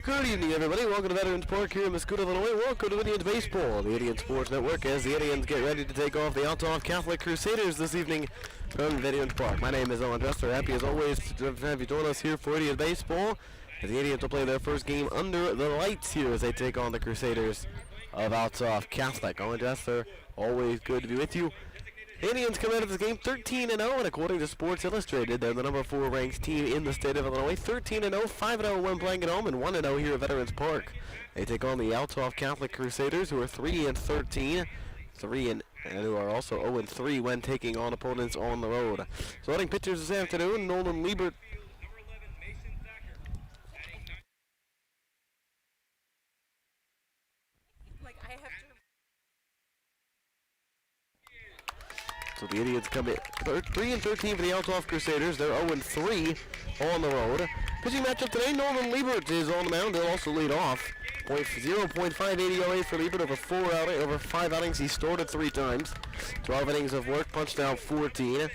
Good evening, everybody. Welcome to Veterans Park here in Mascoutah, Illinois. Welcome to Indians Baseball, the Indian Sports Network, as the Indians get ready to take off the Althoff Catholic Crusaders this evening from Veterans Park. My name is Owen Dresser. Happy as always to have you join us here for Indian Baseball, as the Indians will play their first game under the lights here as they take on the Crusaders of Althoff Catholic. Owen Dresser, always good to be with you. Indians come out of this game 13-0, and according to Sports Illustrated, they're the number 4 ranked team in the state of Illinois. 13-0, 5-0 when playing at home, and 1-0 here at Veterans Park. They take on the Althoff Catholic Crusaders, who are 3-13, and who are also 0-3 when taking on opponents on the road. Starting pitchers this afternoon, Nolan Liebert. So the Indians come in 3-13 for the Althoff Crusaders. They're 0-3 on the road. Pitching matchup today, Nolan Liebert is on the mound. They'll also lead off. 0.58 ERA for Liebert over 5 outings. He started 3 times. 12 innings of work, punched out 14.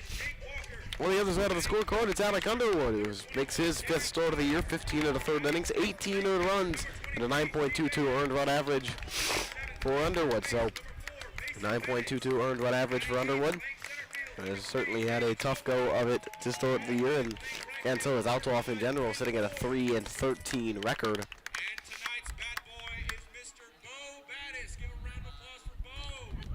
On the other side of the scorecard, it's Alec Underwood, who makes his 5th start of the year, 15 of the 3rd innings, 18 earned runs, and a 9.22 earned run average for Underwood. So 9.22 earned run average for Underwood. Has certainly had a tough go of it to start the year, and so is Althoff in general, sitting at a 3-13 record. And tonight's bat boy is Mr. Bo Battis. Give a round of applause for Bo. And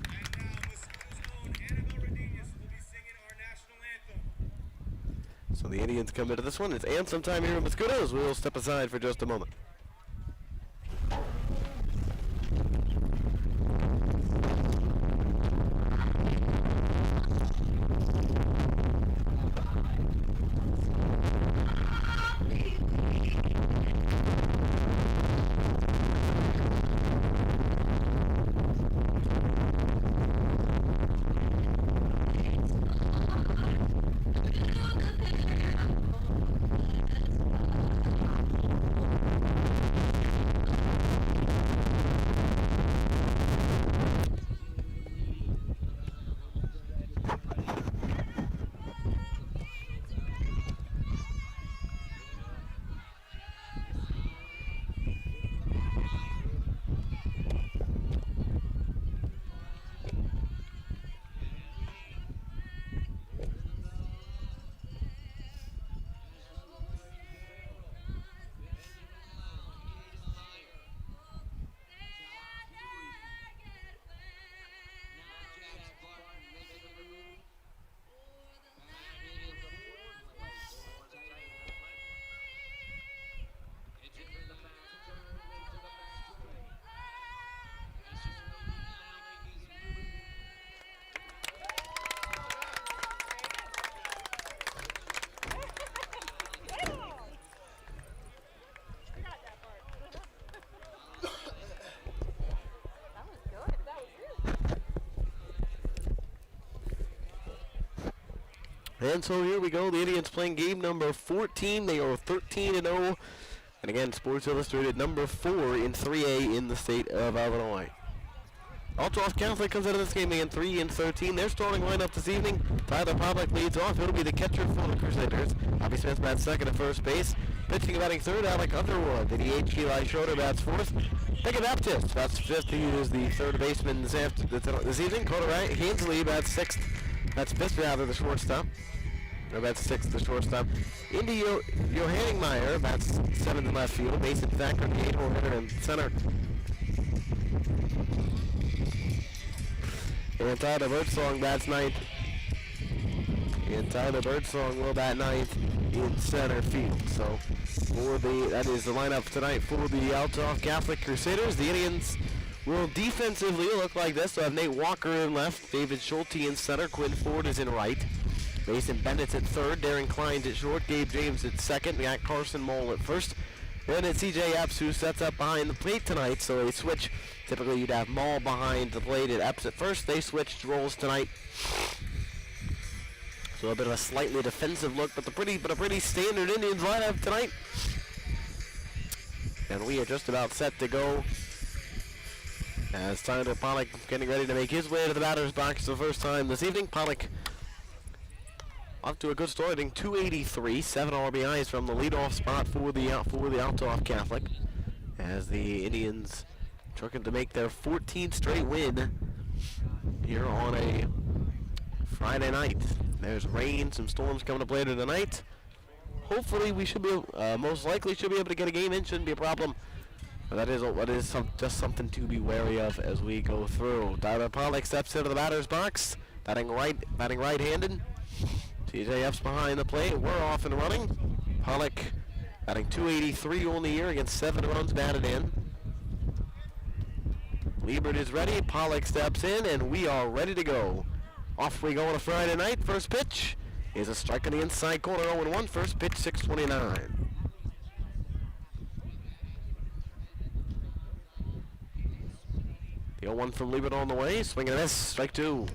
now Mascoutah's own Annabelle Rodriguez will be singing our national anthem. So the Indians come into this one. It's anthem time here in Mascoutah, as we'll step aside for just a moment. And so here we go, the Indians playing game number 14. They are 13-0. And again, Sports Illustrated number 4 in 3A in the state of Illinois. Althoff Catholic comes out of this game again 3-13. Their starting lineup this evening, Tyler Pavlik leads off. He'll be the catcher for the Crusaders. Bobby Smith bats second at first base. Pitching and batting third, Alec Underwood. The DH, Eli Schroeder bats fourth. Jacob Baptist bats fifth. He is the third baseman this evening. Carter Hainsley bats sixth. That's fifth, rather, the shortstop. Or bats sixth, the shortstop. Indy Johanningmeyer bats seventh in left field. Mason Thacker, the 8-hole hitter in center. And Tyler Birdsong bats ninth. And Tyler Birdsong will bat ninth in center field. So that is the lineup tonight for the Althoff Catholic Crusaders. The Indians will defensively look like this. So have Nate Walker in left, David Schulte in center, Quinn Ford is in right. Mason Bennett's at third, Darren Klein's at short, Gabe James at second, we got Carson Mole at first. Then it's CJ Epps who sets up behind the plate tonight, so they switch. Typically you'd have Mole behind the plate at Epps at first. They switched roles tonight. So a bit of a slightly defensive look, but a pretty standard Indians lineup tonight. And we are just about set to go. As Tyler Pollock getting ready to make his way to the batter's box for the first time this evening. Pollock off to a good start, hitting 283, 7 RBIs from the leadoff spot for the Althoff Catholic, as the Indians looking to make their 14th straight win here on a Friday night. There's rain, some storms coming up later tonight. Hopefully we should be, most likely should be able to get a game in, shouldn't be a problem. But that is just something to be wary of as we go through. Tyler Pollock steps into the batter's box, batting right-handed. TJF's behind the plate. We're off and running. Pollock batting 283 on the year against 7 runs batted in. Liebert is ready. Pollock steps in, and we are ready to go. Off we go on a Friday night. First pitch is a strike on the inside corner. 0-1. First pitch, 6:29. The 0-1 from Liebert on the way. Swing and a miss. Strike 2.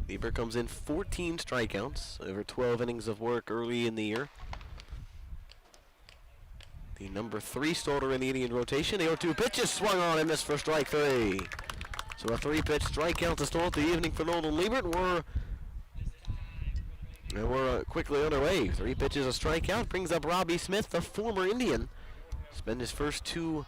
Liebert comes in 14 strikeouts over 12 innings of work early in the year. The number 3 starter in the Indian rotation. The 0-2 pitch is swung on and missed for strike 3. So a 3-pitch strikeout to start the evening for Nolan Liebert. We're quickly underway. 3 pitches a strikeout brings up Robbie Smith, the former Indian. Spent his first 2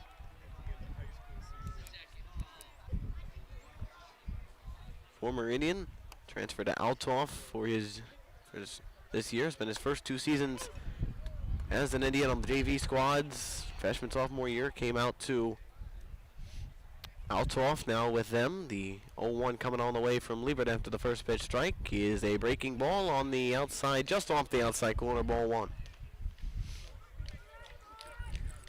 former Indian. Transferred to Althoff for this year. Spent his first 2 seasons as an Indian on the JV squads. Freshman, sophomore year, came out to Althoff now with them. The 0-1 coming on the way from Liebert after the first pitch strike is a breaking ball on the outside, just off the outside corner, ball 1.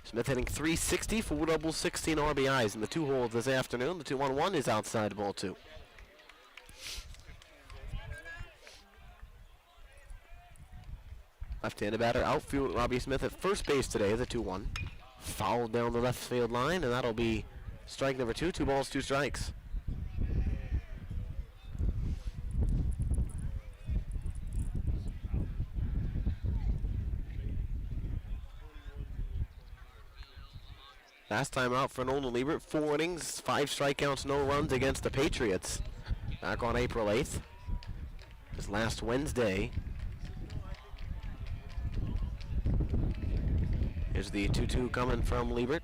Smith hitting 360, 4 doubles, 16 RBIs in the 2 holes this afternoon. The 2-1-1 is outside, ball 2. Left-handed batter, outfield Robbie Smith at first base today, the 2-1. Fouled down the left field line, and that'll be strike number 2. 2 balls, 2 strikes. Last time out for Nolan Liebert, 4 innings, 5 strikeouts, no runs against the Patriots. Back on April 8th. This last Wednesday. Here's the 2-2 coming from Liebert.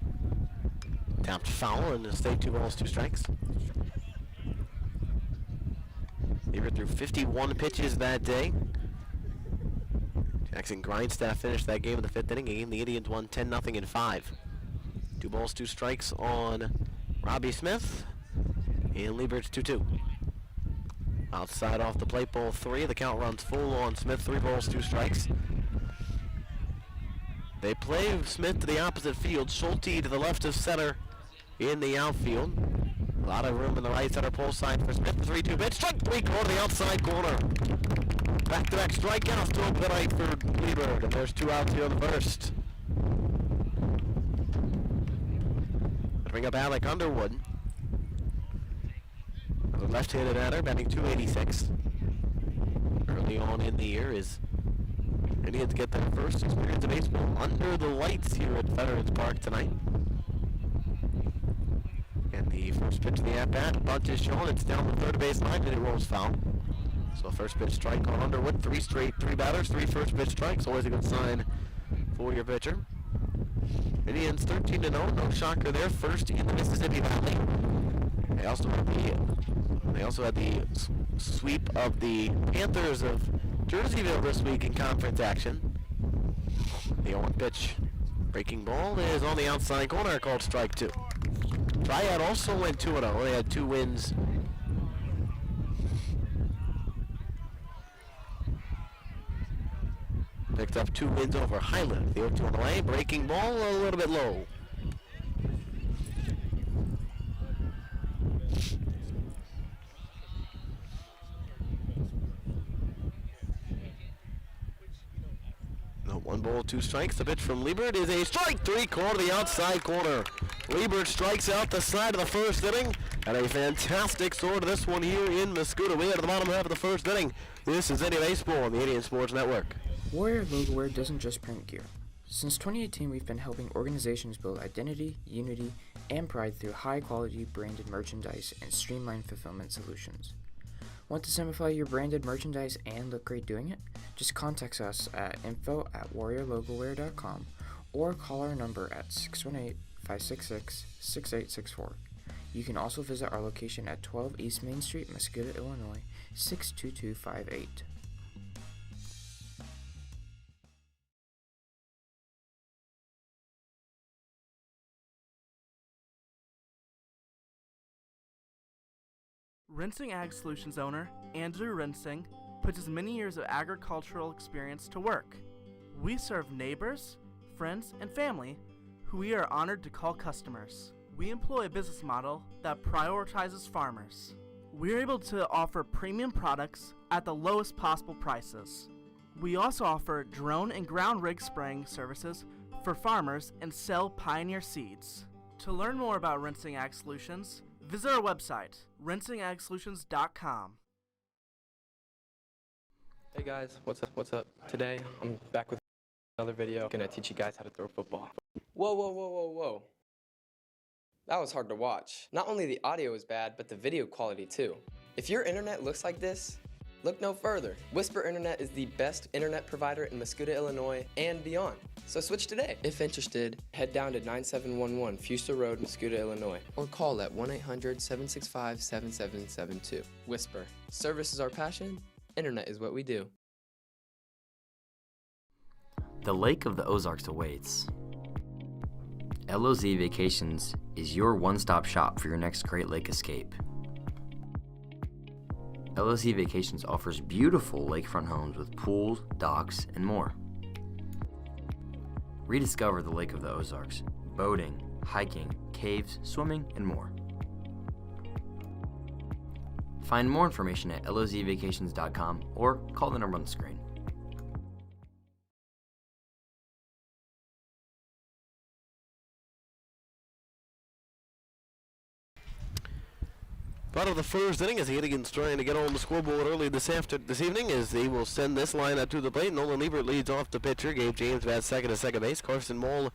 Tapped foul and stay 2 balls, 2 strikes. Liebert threw 51 pitches that day. Jackson Grindstaff finished that game in the 5th inning. Game the Indians won 10-0 in 5. 2 balls, 2 strikes on Robbie Smith. And Liebert's 2-2. Outside off the plate, ball 3. The count runs full on Smith. 3 balls, 2 strikes. They play Smith to the opposite field. Schulte to the left of center in the outfield. A lot of room in the right center pole side for Smith. 3-2 pitch. Strike 3 to the outside corner. Back-to-back strikeouts to open the night for Liebert. And there's 2 outs here in the first. Bring up Alec Underwood. The left-handed batter, batting 286. Early on in the year is Indians get their first experience of baseball under the lights here at Veterans Park tonight. And the first pitch of the at-bat, bunt is shown. It's down the third base line and it rolls foul. So first pitch strike on Underwood. 3 batters, 3 first pitch strikes. Always a good sign for your pitcher. Indians 13-0, no shocker there. First in the Mississippi Valley. They also had the sweep of the Panthers of Jerseyville this week in conference action. The 0-1 pitch, breaking ball is on the outside corner, called strike 2. Triad also went 2-0. They had 2 wins. Picked up 2 wins over Highland. The 0-2 on the way, breaking ball a little bit low. No, 1 ball, 2 strikes. The pitch from Liebert is a strike 3, called to the outside corner. Liebert strikes out the side of the first inning, and a fantastic start to this one here in Mascoutah. We are at the bottom half of the first inning. This is Indian Baseball on the Indian Sports Network. Warrior Logowear doesn't just print gear. Since 2018, we've been helping organizations build identity, unity, and pride through high-quality branded merchandise and streamlined fulfillment solutions. Want to simplify your branded merchandise and look great doing it? Just contact us at info@warriorlogowear.com or call our number at 618-566-6864. You can also visit our location at 12 East Main Street, Mascoutah, Illinois, 62258. Rinsing Ag Solutions owner Andrew Rinsing puts his many years of agricultural experience to work. We serve neighbors, friends, and family who we are honored to call customers. We employ a business model that prioritizes farmers. We are able to offer premium products at the lowest possible prices. We also offer drone and ground rig spraying services for farmers and sell Pioneer seeds. To learn more about Rinsing Ag Solutions, visit our website, rinsingagsolutions.com. Hey guys, what's up? Today, I'm back with another video. Gonna teach you guys how to throw football. Whoa. That was hard to watch. Not only the audio is bad, but the video quality too. If your internet looks like this, look no further. Whisper Internet is the best internet provider in Mascoutah, Illinois, and beyond. So switch today. If interested, head down to 9711 Fuster Road, Mascoutah, Illinois, or call at 1-800-765-7772. Whisper. Service is our passion. Internet is what we do. The Lake of the Ozarks awaits. LOZ Vacations is your one-stop shop for your next Great Lake escape. LOZ Vacations offers beautiful lakefront homes with pools, docks, and more. Rediscover the Lake of the Ozarks, boating, hiking, caves, swimming, and more. Find more information at lozvacations.com or call the number on the screen. Bottom of the first inning as the Indians trying to get on the scoreboard early this evening as they will send this lineup to the plate. Nolan Liebert leads off the pitcher. Gabe James bats second to second base. Carson Moll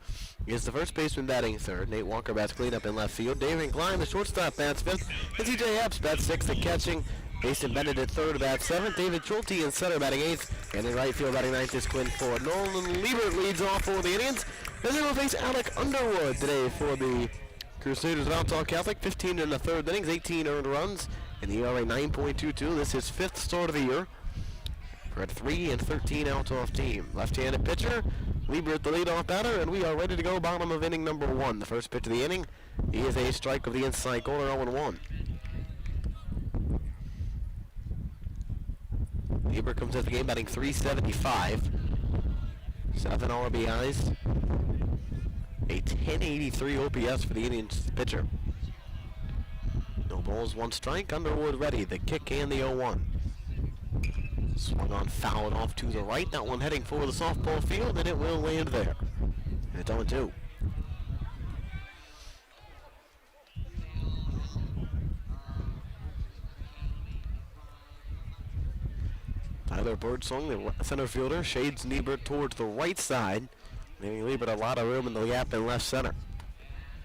is the first baseman batting third. Nate Walker bats cleanup in left field. David Klein, the shortstop, bats fifth. And TJ Epps bats sixth at catching. Mason Bennett at third bats seventh. David Schulte in center batting eighth. And in right field batting ninth is Quinn Ford. Nolan Liebert leads off for the Indians. And they will face Alec Underwood today for the Crusaders of Althoff Catholic. 15 in the third innings, 18 earned runs, and the ERA 9.22. This is his fifth start of the year for a 3-13 Althoff team. Left-handed pitcher, Liebert the leadoff batter, and we are ready to go bottom of inning number one. The first pitch of the inning, he is a strike of the inside corner, 0-1. Liebert comes into the game batting .375, 7 RBIs. A 1083 OPS for the Indians pitcher. No balls, one strike. Underwood ready. The kick and the 0-1. Swung on, fouled off to the right. That one heading for the softball field, and it will land there. And it's 0-2. Tyler Birdsong, the center fielder, shades Liebert towards the right side, leaving Liebert a lot of room in the gap in left center.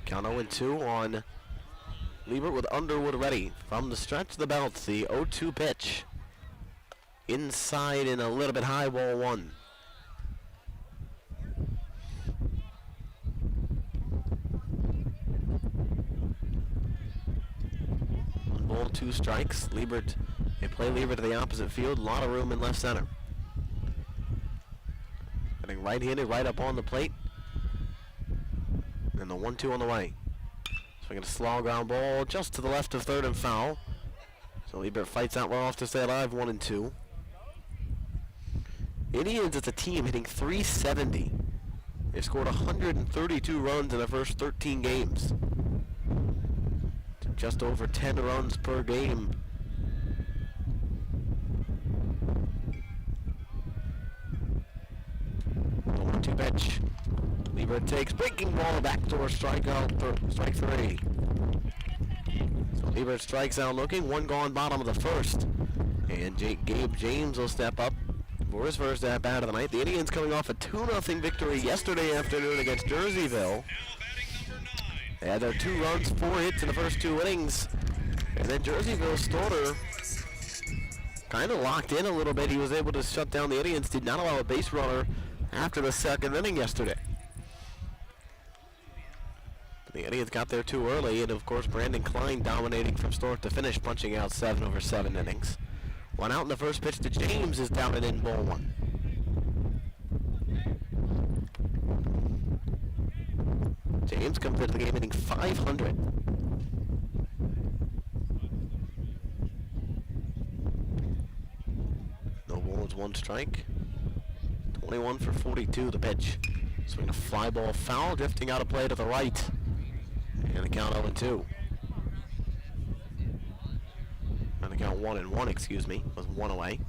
Count 0-2 on Liebert with Underwood ready. From the stretch of the belt, the 0-2 pitch. Inside and a little bit high, ball one. One ball, two strikes. Liebert, they play Liebert to the opposite field. A lot of room in left center. Getting right-handed right up on the plate. And the 1-2 on the way. Swinging a slow ground ball just to the left of third and foul. So Liebert fights out well off to stay alive, 1-2. Indians as a team hitting .370. They've scored 132 runs in the first 13 games. Just over 10 runs per game. The 1-2 pitch. Liebert takes breaking ball back towards strike three. So Liebert strikes out looking, one gone bottom of the first. And Gabe James will step up for his first at-bat of the night. The Indians coming off a 2-0 victory yesterday afternoon against Jerseyville. They had their 2 runs, 4 hits in the first 2 innings. And then Jerseyville's starter kind of locked in a little bit. He was able to shut down the Indians. Did not allow a base runner after the second inning yesterday. The Indians got there too early, and of course Brandon Klein dominating from start to finish, punching out 7 over 7 innings. One out in the first pitch to James is down and in, ball 1. James comes into the game hitting .500. No balls, 1 strike. 21 for 42 the pitch. Swing a fly ball foul, drifting out of play to the right. And the count 0-2. And the count 1-1, excuse me, was 1 away.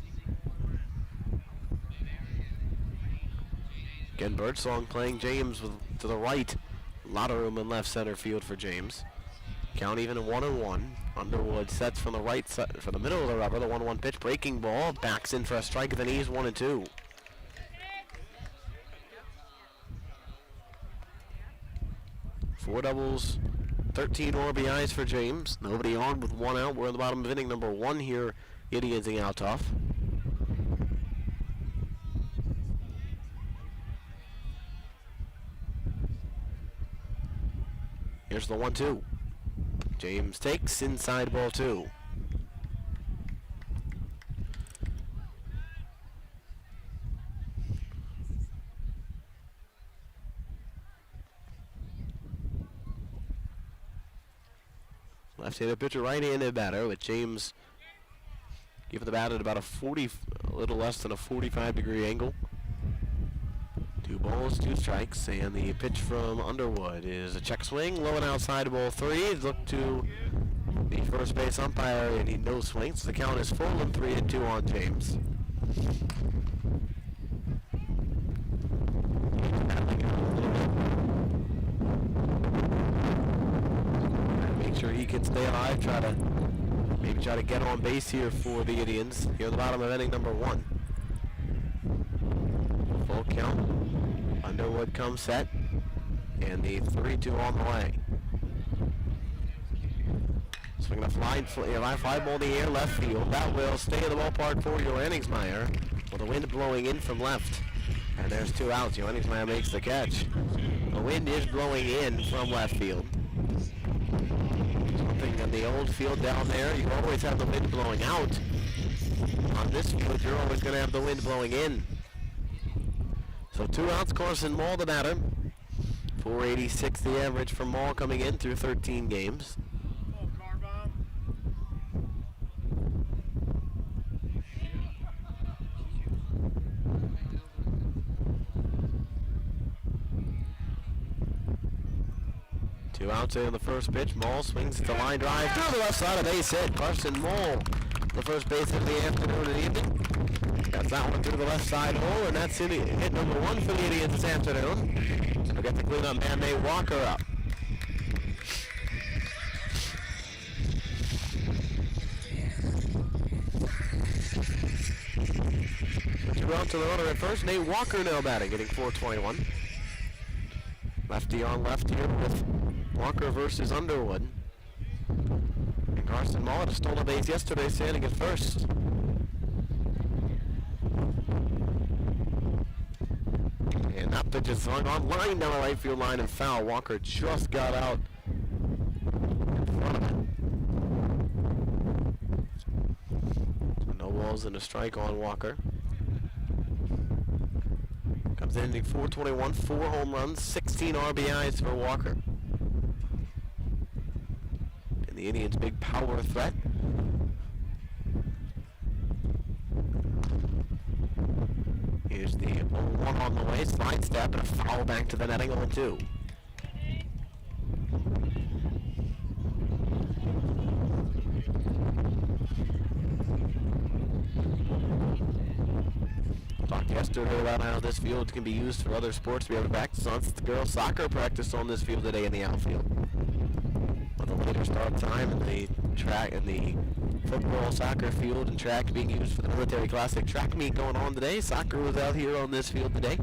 Again, Birdsong playing James to the right. A lot of room in left center field for James. Count even at 1-1. Underwood sets from the right side, from the middle of the rubber. The 1-1 pitch, breaking ball, backs in for a strike at the knees, 1-2. Four doubles, 13 RBIs for James. Nobody on with 1 out. We're in the bottom of inning number 1 here. Indians in Althoff. Here's the 1-2. James takes inside, ball 2. Left-handed pitcher, right-handed batter, with James giving the bat at about a little less than a 45-degree angle. 2 balls, 2 strikes, and the pitch from Underwood is a check swing, low and outside, ball 3. Look to the first base umpire, and he no swings. The count is full and 3-2 on James. Sure he can stay alive, try to get on base here for the Indians here at the bottom of inning number 1. Full count. Underwood comes set, and the 3-2 on the way. Swinging a fly ball in the air, left field. That will stay in the ballpark for Johanningsmeyer with the wind blowing in from left. And there's 2 outs. Johanningsmeyer makes the catch. The wind is blowing in from left field. In the old field down there, you always have the wind blowing out. On this field, you're always going to have the wind blowing in. So 2 outs, Carson Mall the batter. 486 the average for Mall coming in through 13 games. Two outs in the first pitch. Mall swings at the line drive to the left side of base hit. Carson Mall, the first base of the afternoon and evening. Got that one through the left side hole, and that's hit number 1 for the Indians this afternoon. We'll get the cleanup man Nate Walker up. Two out to the runner at first. Nate Walker now batting, getting 421. Lefty on left here with Walker versus Underwood. And Carson Mullet stole a base yesterday, standing at first. And that pitch is swung on line down the right field line and foul. Walker just got out in front of it. So no balls and a strike on Walker. Comes in ending 421, 4 home runs, 16 RBIs for Walker. And the Indians' big power threat. Here's the 0-1 on the way, slide step, and a foul back to the netting, 0-2. Talked yesterday about how this field can be used for other sports. We have a practice on the girls' soccer practice on this field today in the outfield. With a later start time in the track and the football, soccer field and track being used for the Military Classic track meet going on today. Soccer was out here on this field today.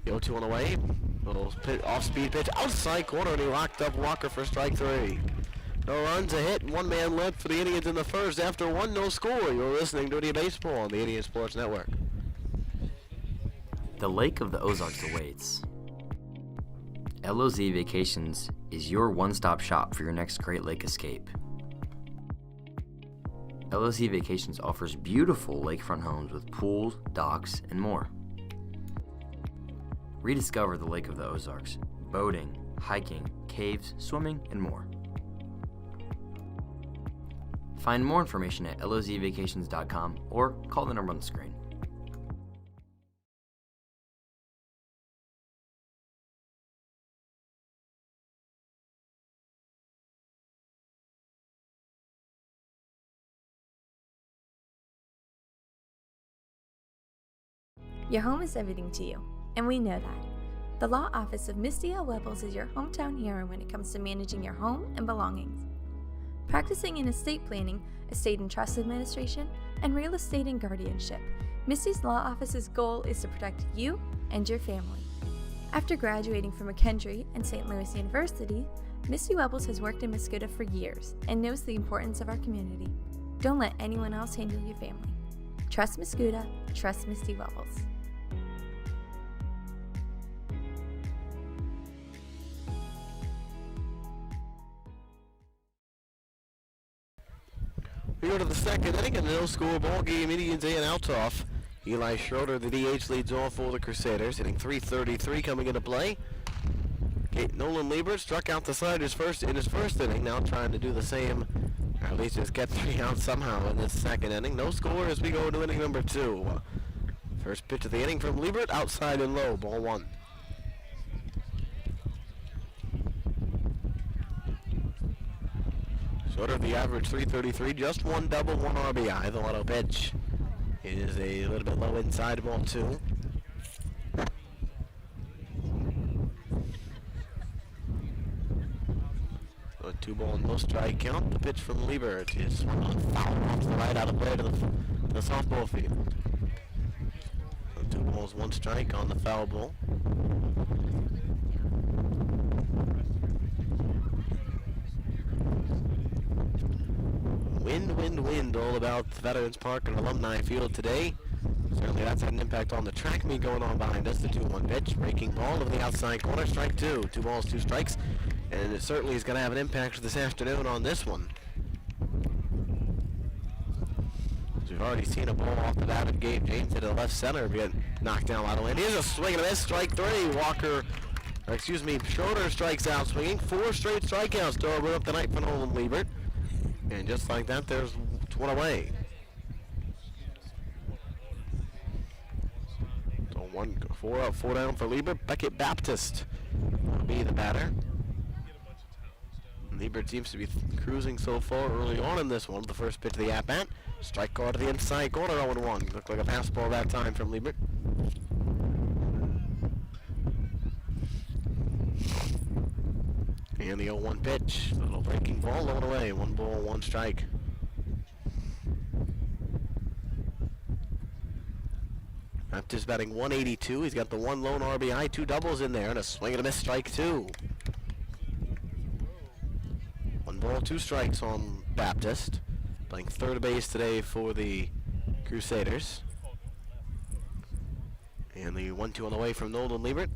The 0-2 on the way. Little off-speed pitch outside corner, and he locked up Walker for strike 3. No runs, a hit, one man left for the Indians in the first. After one, no score. You're listening to Indian Baseball on the Indian Sports Network. The Lake of the Ozarks awaits. LOZ Vacations is your one-stop shop for your next Great Lake escape. LOZ Vacations offers beautiful lakefront homes with pools, docks, and more. Rediscover the Lake of the Ozarks, boating, hiking, caves, swimming, and more. Find more information at lozvacations.com or call the number on the screen. Your home is everything to you, and we know that. The Law Office of Misty L. Webbles is your hometown hero when it comes to managing your home and belongings. Practicing in estate planning, estate and trust administration, and real estate and guardianship, Misty's Law Office's goal is to protect you and your family. After graduating from McKendree and St. Louis University, Misty Webbles has worked in Mascoutah for years and knows the importance of our community. Don't let anyone else handle your family. Trust Mascoutah, trust Misty Webbles. We go to the second inning, and no-score ball game. Indians A and Althoff. Eli Schroeder, the DH, leads off for the Crusaders, hitting .333 coming into play. Nolan Liebert struck out the side in his first inning, now trying to do the same, or at least just get 3 outs somehow in this second inning. No score as we go to inning number 2. First pitch of the inning from Liebert, outside and low, ball 1. Sort of the average .333, just 1 double, 1 RBI. The auto pitch is a little bit low inside, ball 2. So a 2-ball, no strike count. The pitch from Liebert is swung on foul off to the right, out of play to the softball field. So 2 balls, 1 strike on the foul ball. Wind all about Veterans Park and Alumni Field today. Certainly that's had an impact on the track meet going on behind us. The 2-1 pitch, breaking ball of the outside corner, strike 2. 2 balls, 2 strikes, and it certainly is going to have an impact this afternoon on this one. As we've already seen a ball off the bat of Gabe James to the left center get knocked down out of land. Here's a swing and a miss, strike 3. Schroeder strikes out swinging. 4 straight strikeouts to open up the night for Nolan Liebert. And just like that, there's 1 away. So 4 up, 4 down for Liebert. Beckett Baptist will be the batter. Liebert seems to be cruising so far early on in this one. The first pitch of the at-bat. Strike call to the inside corner, 0-1. Looked like a fastball that time from Liebert. And the 0-1 pitch, little breaking ball, low and away, 1 ball, 1 strike. Baptist batting .182. He's got the 1 lone RBI, 2 doubles in there, and a swing and a miss, strike 2. 1 ball, 2 strikes on Baptist, playing third base today for the Crusaders. And the 1-2 on the way from Nolan Liebert.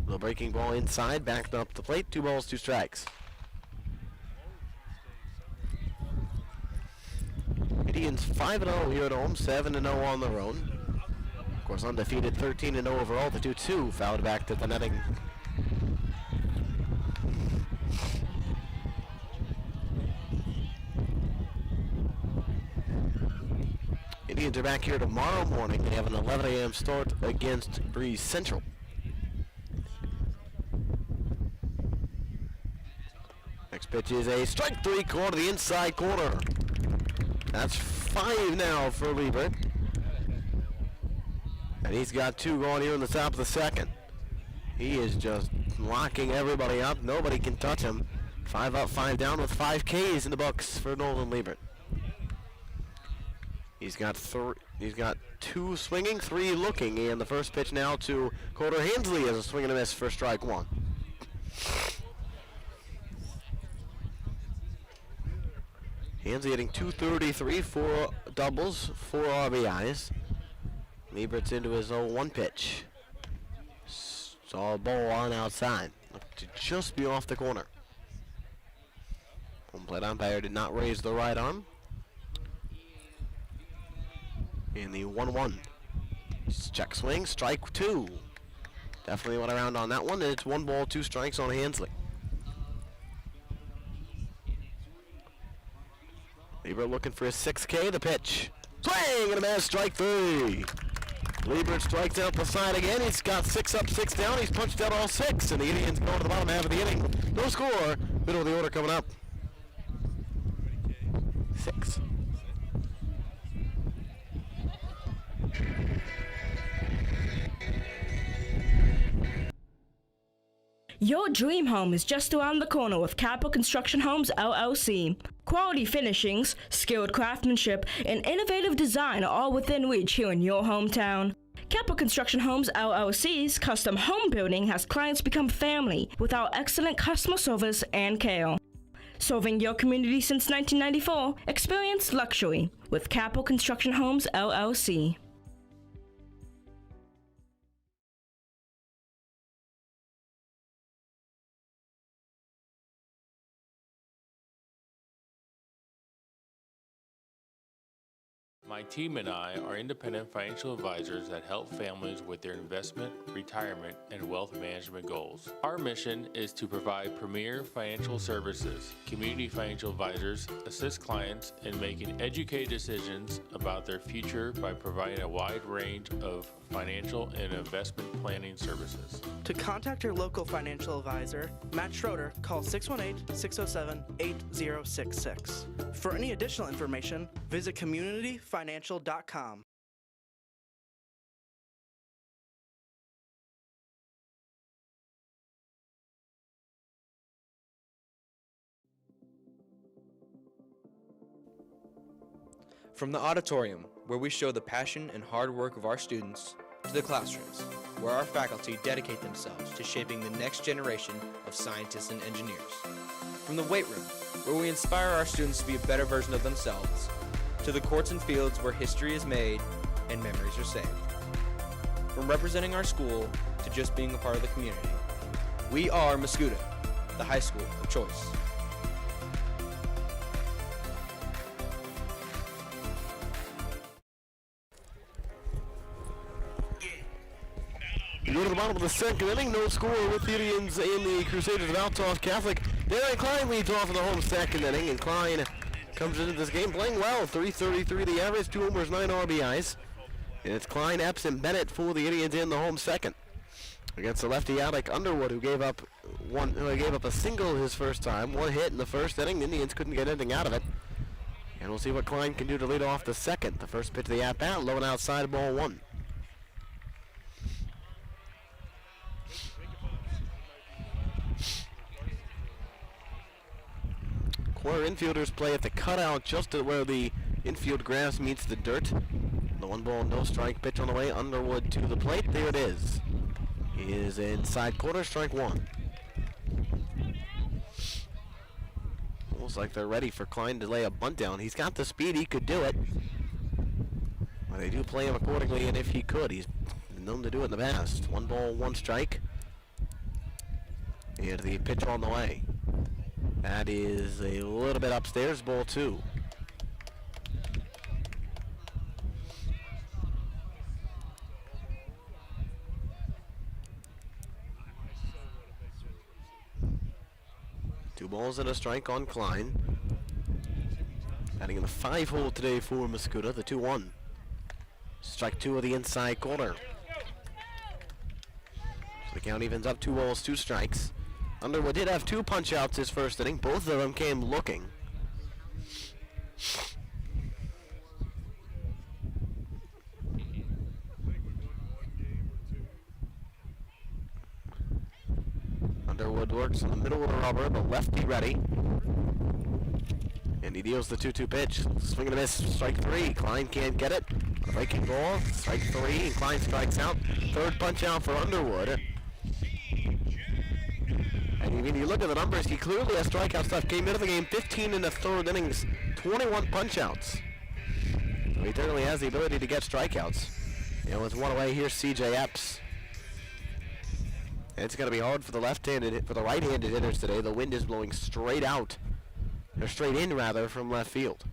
The breaking ball inside, backed up the plate, 2 balls, 2 strikes. Indians 5-0 here at home, 7-0 on their own. Of course, undefeated, 13-0 overall. The 2-2 fouled back to the netting. Indians are back here tomorrow morning. They have an 11 a.m. start against Breeze Central. Next pitch is a strike 3 call to the inside corner. That's 5 now for Liebert. And he's got 2 going here in the top of the second. He is just locking everybody up. Nobody can touch him. 5 up, 5 down with 5 Ks in the books for Nolan Liebert. He's got 2 swinging, 3 looking, and the first pitch now to Carter Hensley as a swing and a miss for strike 1. Hansley hitting .233, 4 doubles, 4 RBIs. Liebert's into his 0-1 pitch. Saw a ball on outside. Looked to just be off the corner. Home plate umpire did not raise the right arm. In the 1-1. Check swing, strike 2. Definitely went around on that one, and it's 1 ball, 2 strikes on Hansley. Liebert looking for his 6K, the pitch. Swing and a miss, strike 3. Liebert strikes out the side again. He's got 6 up, 6 down. He's punched out all 6, and the Indians go to the bottom half of the inning. No score. Middle of the order coming up. 6. Your dream home is just around the corner with Capital Construction Homes LLC. Quality finishings, skilled craftsmanship, and innovative design are all within reach here in your hometown. Capital Construction Homes LLC's custom home building has clients become family with our excellent customer service and care. Serving your community since 1994, experience luxury with Capital Construction Homes LLC. My team and I are independent financial advisors that help families with their investment, retirement, and wealth management goals. Our mission is to provide premier financial services. Community financial advisors assist clients in making educated decisions about their future by providing a wide range of financial and investment planning services. To contact your local financial advisor, Matt Schroeder, call 618-607-8066. For any additional information, visit communityfinancial.com. From the auditorium, where we show the passion and hard work of our students, to the classrooms, where our faculty dedicate themselves to shaping the next generation of scientists and engineers. From the weight room, where we inspire our students to be a better version of themselves, to the courts and fields where history is made and memories are saved. From representing our school to just being a part of the community, we are Mascoutah, the high school of choice. We go to the bottom of the second inning. No score with the Indians and the Crusaders of Althoff Catholic. Darren Klein leads off in the home second inning, and Klein comes into this game playing well. .333 the average, 2 homers, 9 RBIs. And it's Klein, Epps, and Bennett for the Indians in the home second. Against the lefty Alec Underwood, who gave up a single his first time, 1 hit in the first inning. The Indians couldn't get anything out of it. And we'll see what Klein can do to lead off the second. The first pitch of the at-bat, low and outside, ball 1. Corner infielders play at the cutout just at where the infield grass meets the dirt. The 1 ball, no strike pitch on the way. Underwood to the plate. There it is. He is inside corner, strike 1. Almost like they're ready for Klein to lay a bunt down. He's got the speed, he could do it. But they do play him accordingly, and if he could, he's been known to do it in the past. 1 ball, 1 strike. And the pitch on the way. That is a little bit upstairs, ball 2. Two balls and a strike on Klein. Batting in the 5 hole today for Mascoutah, the 2-1. Strike 2 of the inside corner. So the count evens up, 2 balls, 2 strikes. Underwood did have 2 punch-outs his first inning. Both of them came looking. Underwood works in the middle of the rubber, but lefty ready. And he deals the 2-2 pitch. Swing and a miss, strike 3. Klein can't get it. Breaking ball, strike 3, and Klein strikes out. Third punch-out for Underwood. And you look at the numbers, he clearly has strikeout stuff. Came into the game 15 in the third innings 21 punch-outs. So he certainly has the ability to get strikeouts. You know, with one away, here's C.J. Epps. And it's going to be hard for the right-handed hitters today. The wind is blowing straight out, or straight in rather, from left field.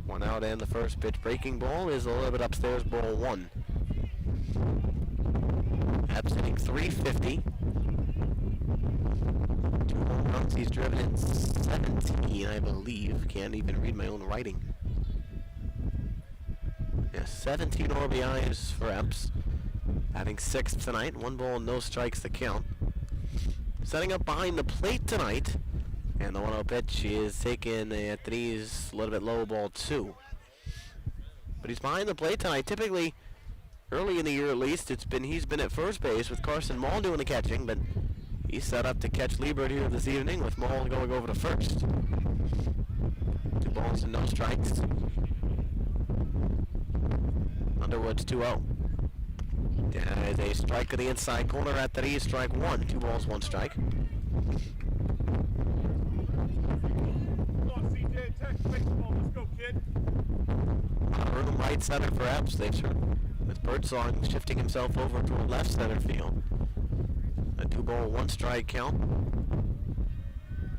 One out and the first pitch. Breaking ball is a little bit upstairs, ball one. Epps hitting .350. 2 home runs. He's driven in 17, I believe. Can't even read my own writing. Yeah, 17 RBIs for Epps. Having 6th tonight. 1 ball, no strikes to count. Setting up behind the plate tonight. And the 1-0 pitch is taken at the knees, a little bit low, ball 2. But he's behind the plate tonight. Typically, early in the year at least, he's been at first base with Carson Mall doing the catching, but he's set up to catch Liebert here this evening with Mall going over to first. 2 balls and no strikes. Underwood's 2-0. There's a strike to the inside corner at the knees, strike 1. 2 balls, 1 strike. Room right center for Epps. With Birdsong shifting himself over toward left center field. A 2 ball, 1 strike count.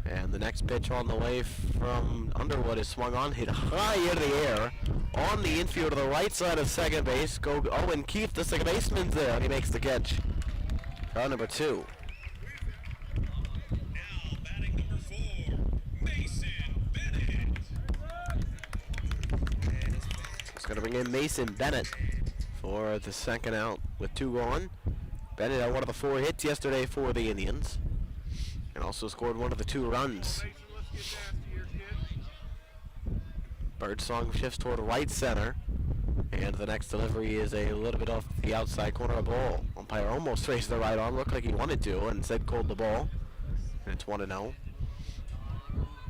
And the next pitch on the way from Underwood is swung on, hit high into the air on the infield to the right side of second base. Owen Keith, the second baseman's there, and he makes the catch. Round number 2. Now batting number 4, Mason Bennett. It's going to bring in Mason Bennett for the second out with 2 gone. Bennett had one of the 4 hits yesterday for the Indians. And also scored one of the 2 runs. Birdsong shifts toward right center. And the next delivery is a little bit off the outside corner of the ball. Umpire almost raised the right arm, looked like he wanted to, and instead called the ball. And it's 1-0.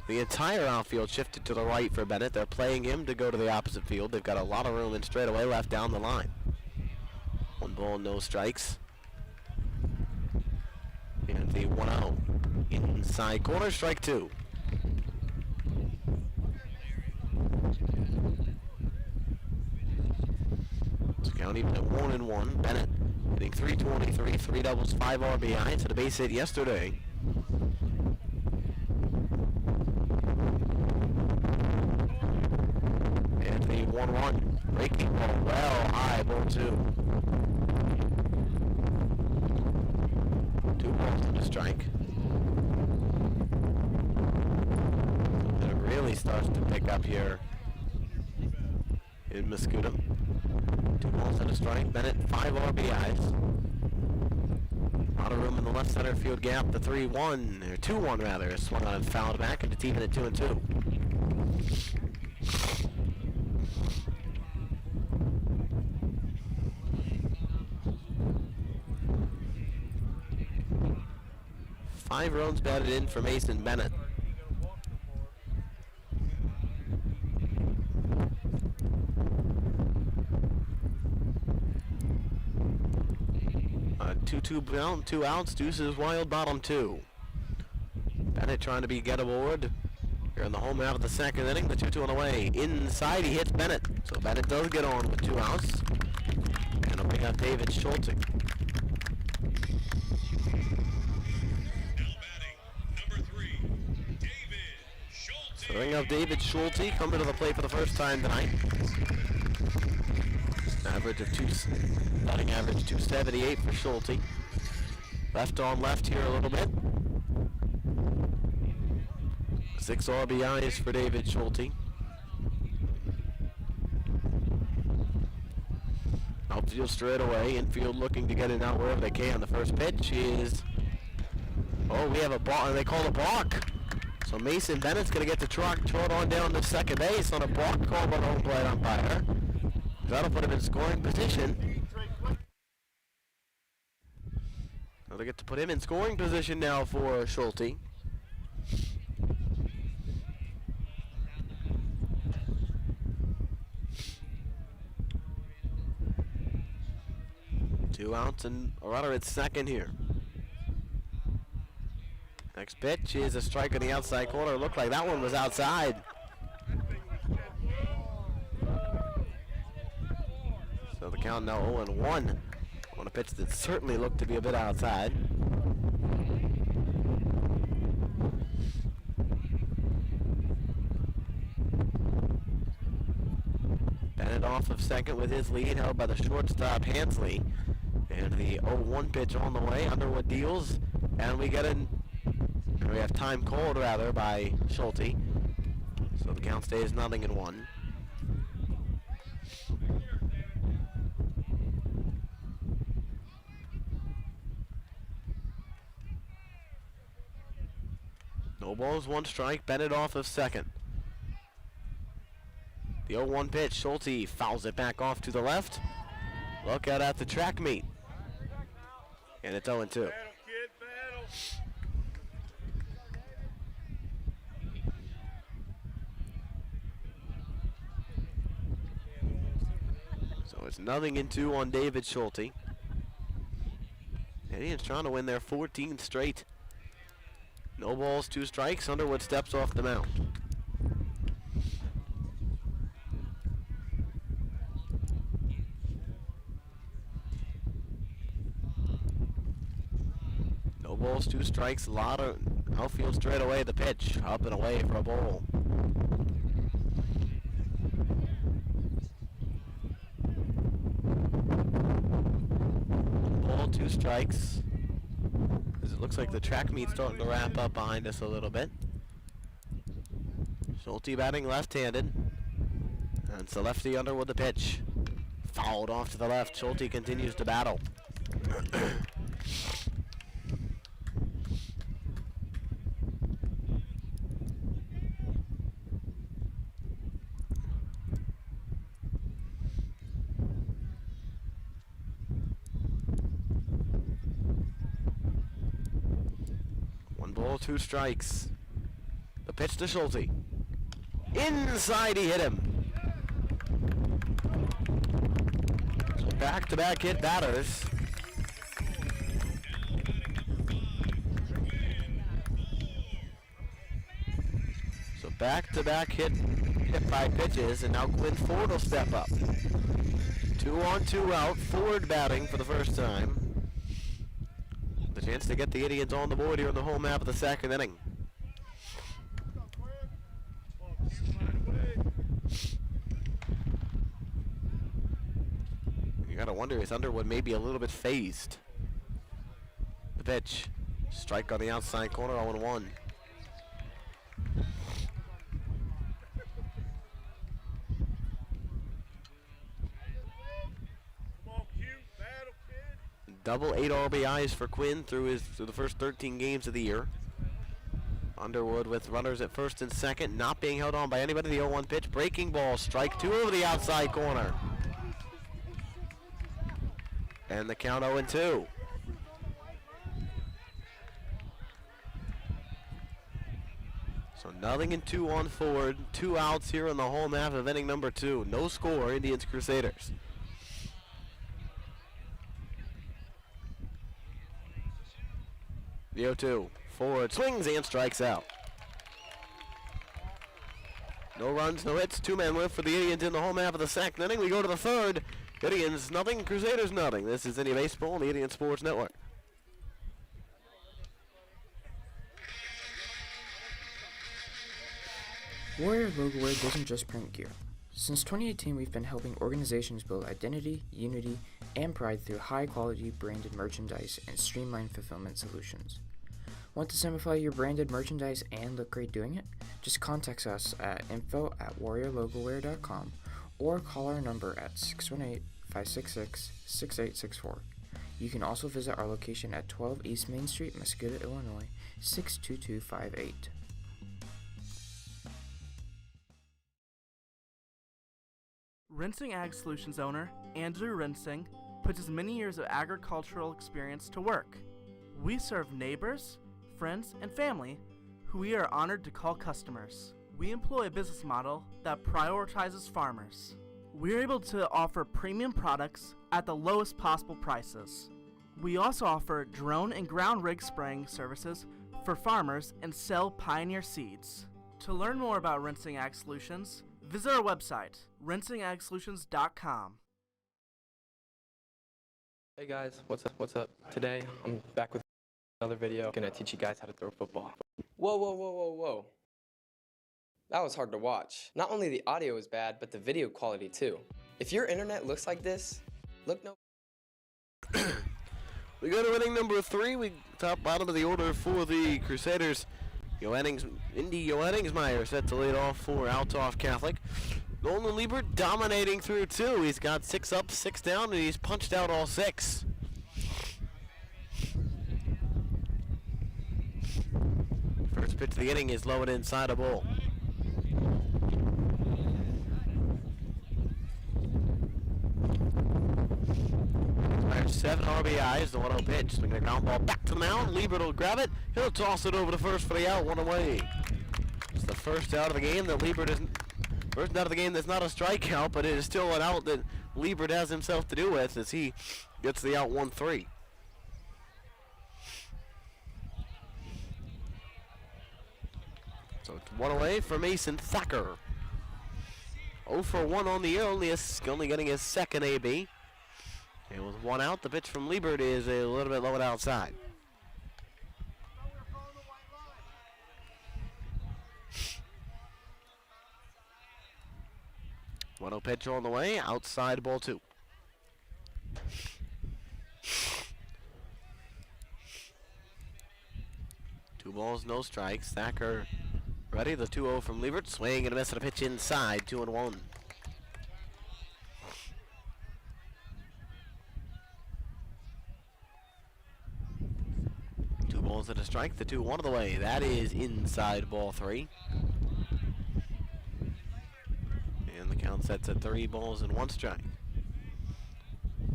The entire outfield shifted to the right for Bennett. They're playing him to go to the opposite field. They've got a lot of room and straightaway left down the line. 1 ball, no strikes. And the 1-0. Inside corner, strike 2. So count even at 1-1. Bennett hitting .323, 3 doubles, 5 RBIs, and a base hit yesterday. And the 1-1. Breaking ball well high, ball 2. 2 balls and a strike. It really starts to pick up here in Mascoutah. 2 balls and a strike. Bennett, 5 RBIs. A lot of room in the left center field gap. The 3-1, or 2-1 rather, is swung on and fouled back, and it's even at 2-2. Five runs batted in for Mason Bennett. A 2-2 down, 2 outs, deuces wild, bottom 2. Bennett trying to be get aboard. Here in the home out of the second inning, the 2-2 on the way. Inside, he hits Bennett. So Bennett does get on with 2 outs. And he'll bring up David Schulte. So bring up David Schulte, coming to the plate for the first time tonight. Batting average 278 for Schulte. Left on left here a little bit. 6 RBIs for David Schulte. Outfield straight away, infield looking to get it out wherever they can. The first pitch is, we have a ball, and they call a balk. So Mason Bennett's going to get the trot on down to second base on a balk call by the home plate umpire. That'll put him in scoring position. They'll get to put him in scoring position now for Schulte. Two outs and a runner at second here. Next pitch is a strike on the outside corner. Looked like that one was outside. So the count now 0-1 on a pitch that certainly looked to be a bit outside. Bennett off of second with his lead, held by the shortstop Hansley. And the 0-1 pitch on the way. Underwood deals, and we have time called rather by Schulte. So the count stays 0-1. No balls, 1 strike. Bennett off of second. The 0-1 pitch. Schulte fouls it back off to the left. Look out at the track meet. And it's 0-2. So it's 0-2 on David Schulte. Indians trying to win their 14th straight. No balls, 2 strikes. Underwood steps off the mound. No balls, 2 strikes. A lot of outfield straight away. The pitch up and away for a ball. Ball, 2 strikes. It looks like the track meet's starting to wrap up behind us a little bit. Schulte batting left-handed. And it's a lefty Underwood the pitch. Fouled off to the left. Schulte continues to battle. Ball, 2 strikes. The pitch to Schulte. Inside, he hit him. Back-to-back hit batters. So back-to-back hit by pitches, and now Quinn Ford will step up. 2 on, 2 out. Ford batting for the first time. The chance to get the Indians on the board here in the home half of the 2nd inning. You gotta wonder, is Underwood maybe a little bit phased? The pitch. Strike on the outside corner, 0-1. Double 8 RBIs for Quinn through the first 13 games of the year. Underwood with runners at first and second, not being held on by anybody. The 0-1 pitch, breaking ball, strike 2 over the outside corner. And the count 0-2. So 0-2 on Ford. 2 outs here in the home half of inning number 2. No score, Indians Crusaders. The 0-2. Ford swings and strikes out. No runs, no hits. 2-man lift for the Indians in the home half of the 2nd inning. We go to the 3rd. Indians nothing, Crusaders nothing. This is Indy Baseball on the Indian Sports Network. Warrior Logo Wear doesn't just print gear. Since 2018, we've been helping organizations build identity, unity, and pride through high-quality branded merchandise and streamlined fulfillment solutions. Want to simplify your branded merchandise and look great doing it? Just contact us at info@warriorlogowear.com or call our number at 618-566-6864. You can also visit our location at 12 East Main Street, Mascoutah, Illinois, 62258. Rinsing Ag Solutions owner Andrew Rinsing puts his many years of agricultural experience to work. We serve neighbors, friends, and family who we are honored to call customers. We employ a business model that prioritizes farmers. We are able to offer premium products at the lowest possible prices. We also offer drone and ground rig spraying services for farmers and sell Pioneer seeds. To learn more about Rinsing Ag Solutions, visit our website, rinsingagsolutions.com. Hey guys, what's up? Today, I'm back with another video. Gonna teach you guys how to throw football. Whoa. That was hard to watch. Not only the audio is bad, but the video quality too. If your internet looks like this, look no... We go to inning number 3. We top bottom of the order for the Crusaders. Indy Johanningsmeyer set to lead off for Althoff Catholic. Nolan Liebert dominating through 2. He's got 6 up, 6 down, and he's punched out all 6. First pitch of the inning is low and inside a ball. There's 7 RBIs, the 1-0 pitch. Swinging a ground ball back to the mound. Liebert will grab it. He'll toss it over to first for the out, 1 away. It's the first out of the game that Liebert isn't. First out of the game that's not a strikeout, but it is still an out that Liebert has himself to do with as he gets the out 1-3. So it's 1 away for Mason Thacker. 0 for 1 on the year, only getting his second AB. And with 1 out, the pitch from Liebert is a little bit low and outside. One-0 pitch on the way, outside ball 2. Two balls, no strikes. Thacker ready. The 2-0 from Liebert. Swing and a miss and a pitch inside. 2-1. Two balls and a strike. The 2-1 of the way. That is inside ball 3. And the count sets at 3 balls and 1 strike.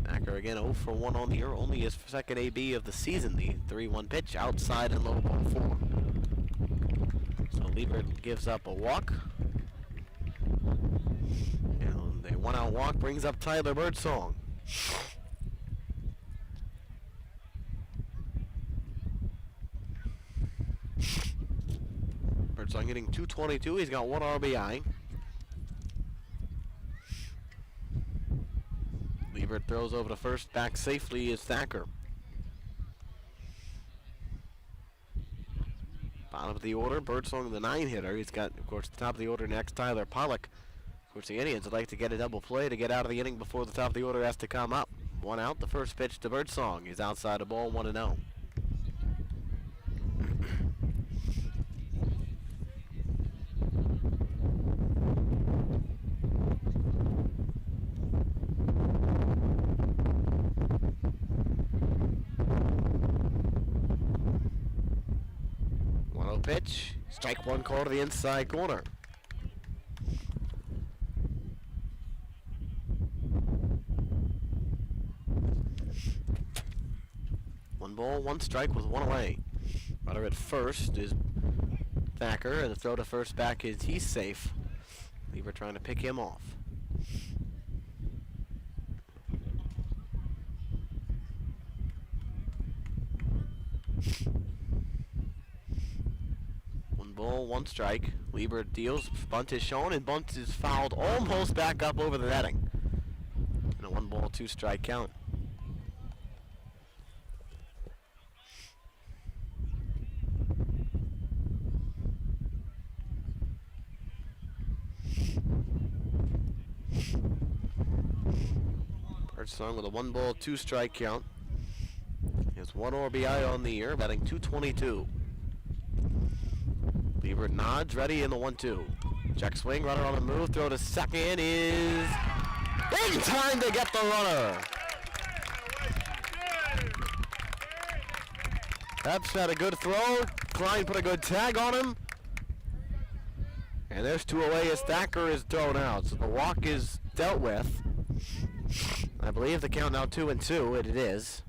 Thacker again 0 for 1 on the year, only his second AB of the season. The 3-1 pitch outside and low ball 4. So Liebert gives up a walk. And a 1 out walk brings up Tyler Birdsong. Birdsong hitting .222. He's got 1 RBI. Liebert throws over to first, back safely is Thacker. Bottom of the order, Birdsong the 9-hitter. He's got, of course, the top of the order next, Tyler Pollock. Of course, the Indians would like to get a double play to get out of the inning before the top of the order has to come up. 1 out, the first pitch to Birdsong is outside the ball, 1-0. Pitch, strike 1 call to the inside corner. One ball, 1 strike with 1 away. Runner at first is Thacker, and the throw to first back is he's safe. Liebert trying to pick him off. Ball, 1 strike. Liebert deals, bunt is shown, and bunt is fouled almost back up over the netting. And a 1 ball, 2 strike count. Birdsong with a 1 ball, 2 strike count. He has 1 RBI on the year, batting .222. Liebert nods, ready in the 1-2. Check swing, runner on the move, throw to second is in time to get the runner. Epps had a good throw. Klein put a good tag on him. And there's 2 away as Thacker is thrown out. So the walk is dealt with. I believe the count now 2-2, and it is.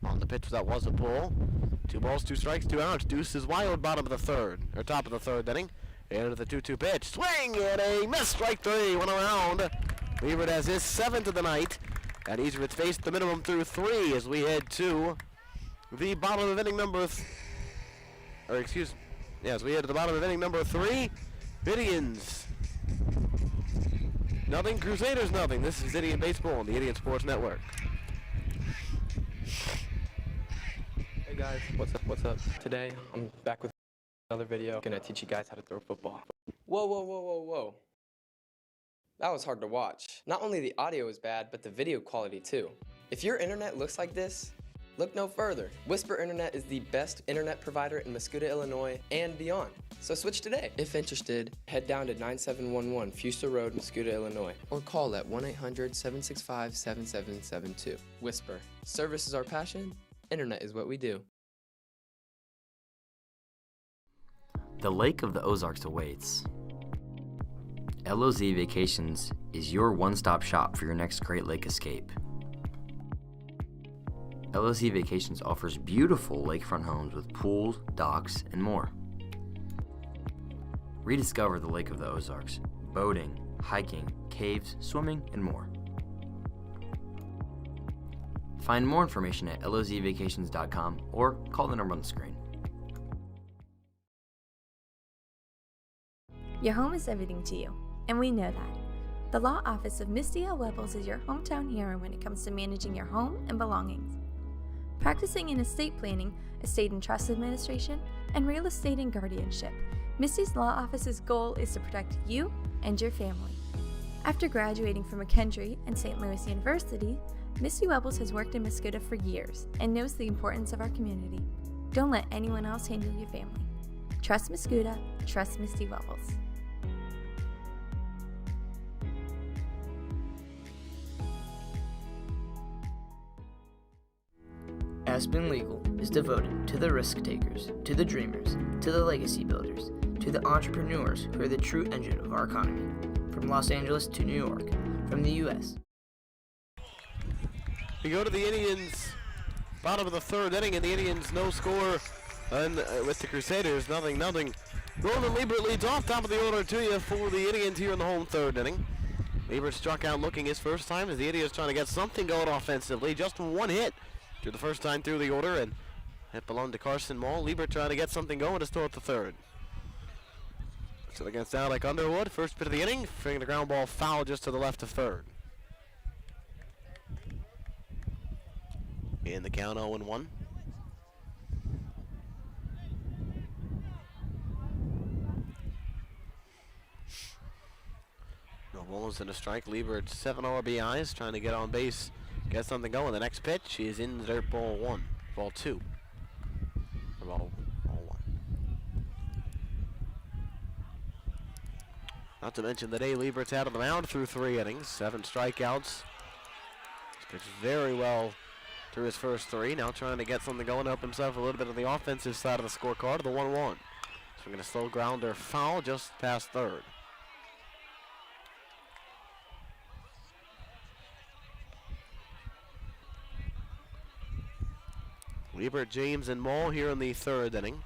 On the pitch, that was a pull. 2 balls, 2 strikes, 2 outs. Deuce is wild, bottom of the 3rd, or top of the 3rd inning. Into the 2-2 pitch. Swing and a miss, strike 3, 1 around. Liebert has his 7th of the night, and he's faced the minimum through 3 as we head to the bottom of inning number Yes, we hit at the bottom of inning number 3. Indians nothing, Crusaders nothing. This is Indian Baseball on the Indian Sports Network. Hey guys, what's up? Today, I'm back with another video. Gonna teach you guys how to throw football. Whoa, whoa, whoa, whoa, whoa. That was hard to watch. Not only the audio is bad, but the video quality too. If your internet looks like this, look no further. Whisper Internet is the best internet provider in Mascoutah, Illinois, and beyond. So switch today. If interested, head down to 9711 Fuster Road, Mascoutah, Illinois, or call at 1-800-765-7772. Whisper. Service is our passion. Internet is what we do. The Lake of the Ozarks awaits. LOZ Vacations is your one-stop shop for your next Great Lake escape. LOZ Vacations offers beautiful lakefront homes with pools, docks, and more. Rediscover the Lake of the Ozarks, boating, hiking, caves, swimming, and more. Find more information at lozvacations.com or call the number on the screen. Your home is everything to you, and we know that. The law office of Misty L. Webbles is your hometown hero when it comes to managing your home and belongings. Practicing in estate planning, estate and trust administration, and real estate and guardianship, Misty's law office's goal is to protect you and your family. After graduating from McKendree and St. Louis University, Misty Webbles has worked in Mascoutah for years and knows the importance of our community. Don't let anyone else handle your family. Trust Mascoutah, trust Misty Webbles. Aspen Legal is devoted to the risk takers, to the dreamers, to the legacy builders, to the entrepreneurs who are the true engine of our economy. From Los Angeles to New York, from the U.S. We go to the Indians, bottom of the 3rd inning, and the Indians no score with the Crusaders, nothing. Roland Liebert leads off, top of the order to you for the Indians here in the home 3rd inning. Liebert struck out looking his first time as the Indians trying to get something going offensively. Just one hit to the first time through the order, and it belonged to Carson Mall. Liebert trying to get something going to start the 3rd. So against Alec Underwood, first bit of the inning, fingering the ground ball foul just to the left of 3rd. In the count 0-1. No balls and a strike. Liebert 7 RBIs, trying to get on base, get something going. The next pitch is in the dirt, ball 1, ball 2. Or ball 1. Not to mention the day Liebert's out of the mound through 3 innings, 7 strikeouts. He's pitched very well through his first 3. Now trying to get something going, help himself a little bit on the offensive side of the scorecard, the 1-1. So we're going to slow grounder foul just past 3rd. Liebert, James, and Mall here in the 3rd inning.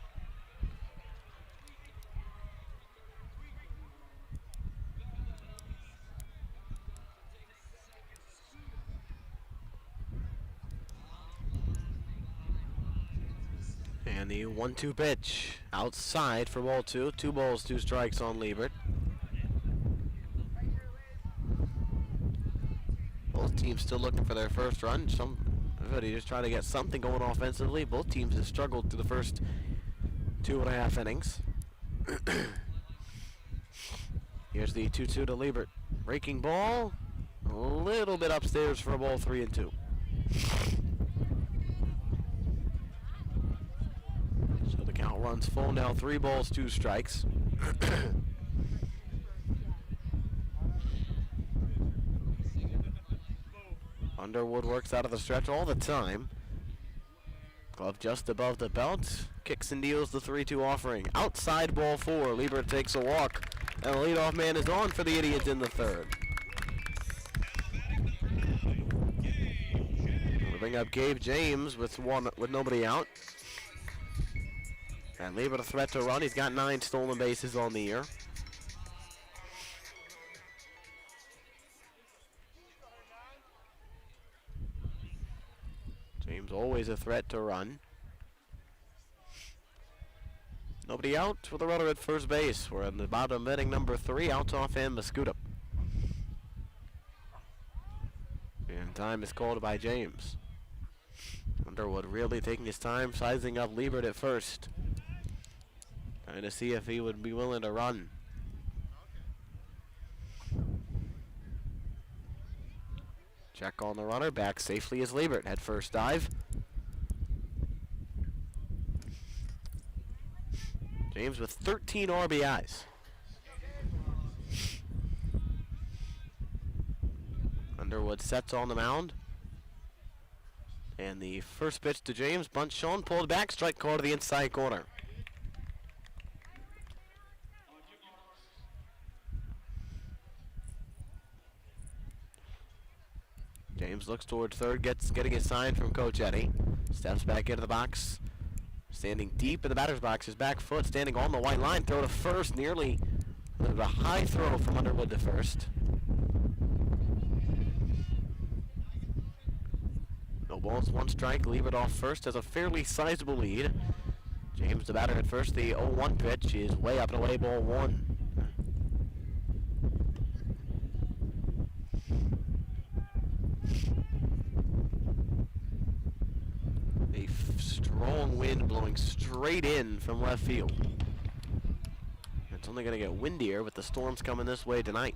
And the 1-2 pitch outside for ball 2. 2 balls, 2 strikes on Liebert. Both teams still looking for their first run. Somebody just trying to get something going offensively. Both teams have struggled through the first 2.5 innings. Here's the 2-2 to Liebert. Breaking ball. A little bit upstairs for a ball 3-2. So the count runs full now. 3 balls, 2 strikes. Underwood works out of the stretch all the time. Glove just above the belt. Kicks and deals the 3-2 offering. Outside ball 4. Liebert takes a walk. And the leadoff man is on for the Indians in the 3rd. We'll bring up Gabe James with nobody out. And Liebert a threat to run. He's got 9 stolen bases on the year. James always a threat to run. Nobody out with a runner at first base. We're in the bottom of inning number 3, Althoff and Mascoutah. And time is called by James. Underwood really taking his time, sizing up Liebert at first. Trying to see if he would be willing to run. Check on the runner, back safely is Liebert. Head first dive. James with 13 RBIs. Underwood sets on the mound. And the first pitch to James, bunt shown, pulled back, strike called to the inside corner. James looks towards third, getting a sign from Coach Eddie. Steps back into the box. Standing deep in the batter's box, his back foot standing on the white line. Throw to first, nearly a high throw from Underwood to first. No balls, 1 strike. Liebert off first has a fairly sizable lead. James the batter at first. The 0-1 pitch is way up and away, ball 1. Strong wind blowing straight in from left field. It's only going to get windier with the storms coming this way tonight.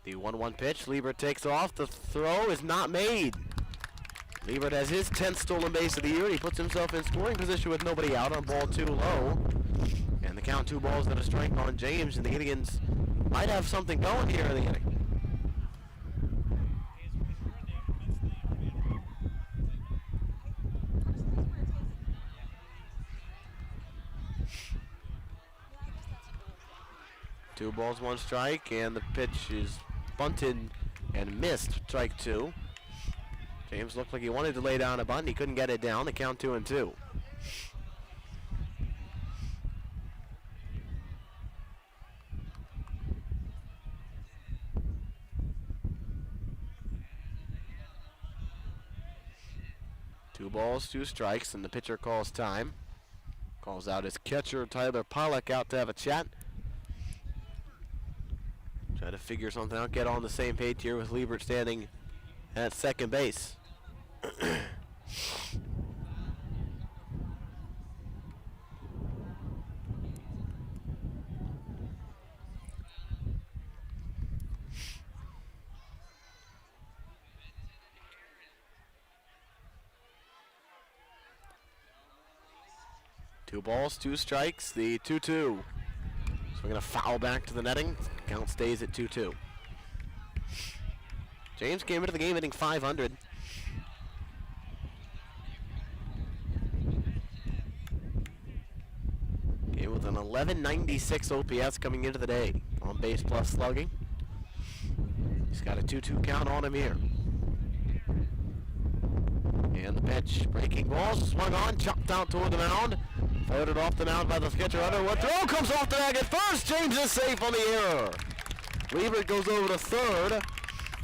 The 1-1 pitch, Liebert takes off. The throw is not made. Liebert has his 10th stolen base of the year. He puts himself in scoring position with nobody out on ball 2 low. And the count 2 balls and a strike on James, and the Indians might have something going here in the inning. Two balls, 1 strike, and the pitch is bunted and missed. Strike 2. James looked like he wanted to lay down a bunt. He couldn't get it down. The count 2-2. Two balls, 2 strikes, and the pitcher calls time. Calls out his catcher, Tyler Pollock, out to have a chat. Try to figure something out, get on the same page here with Liebert standing at second base. Two balls, 2 strikes, the 2-2. So we're going to foul back to the netting. Count stays at 2-2. James came into the game hitting .500. Game with an 1196 OPS coming into the day. On base plus slugging. He's got a 2-2 count on him here. And the pitch, breaking balls, swung on, chopped out toward the mound. Floated off the mound by the catcher. Underwood throw comes off the bag at first. James is safe on the error. Liebert goes over to third.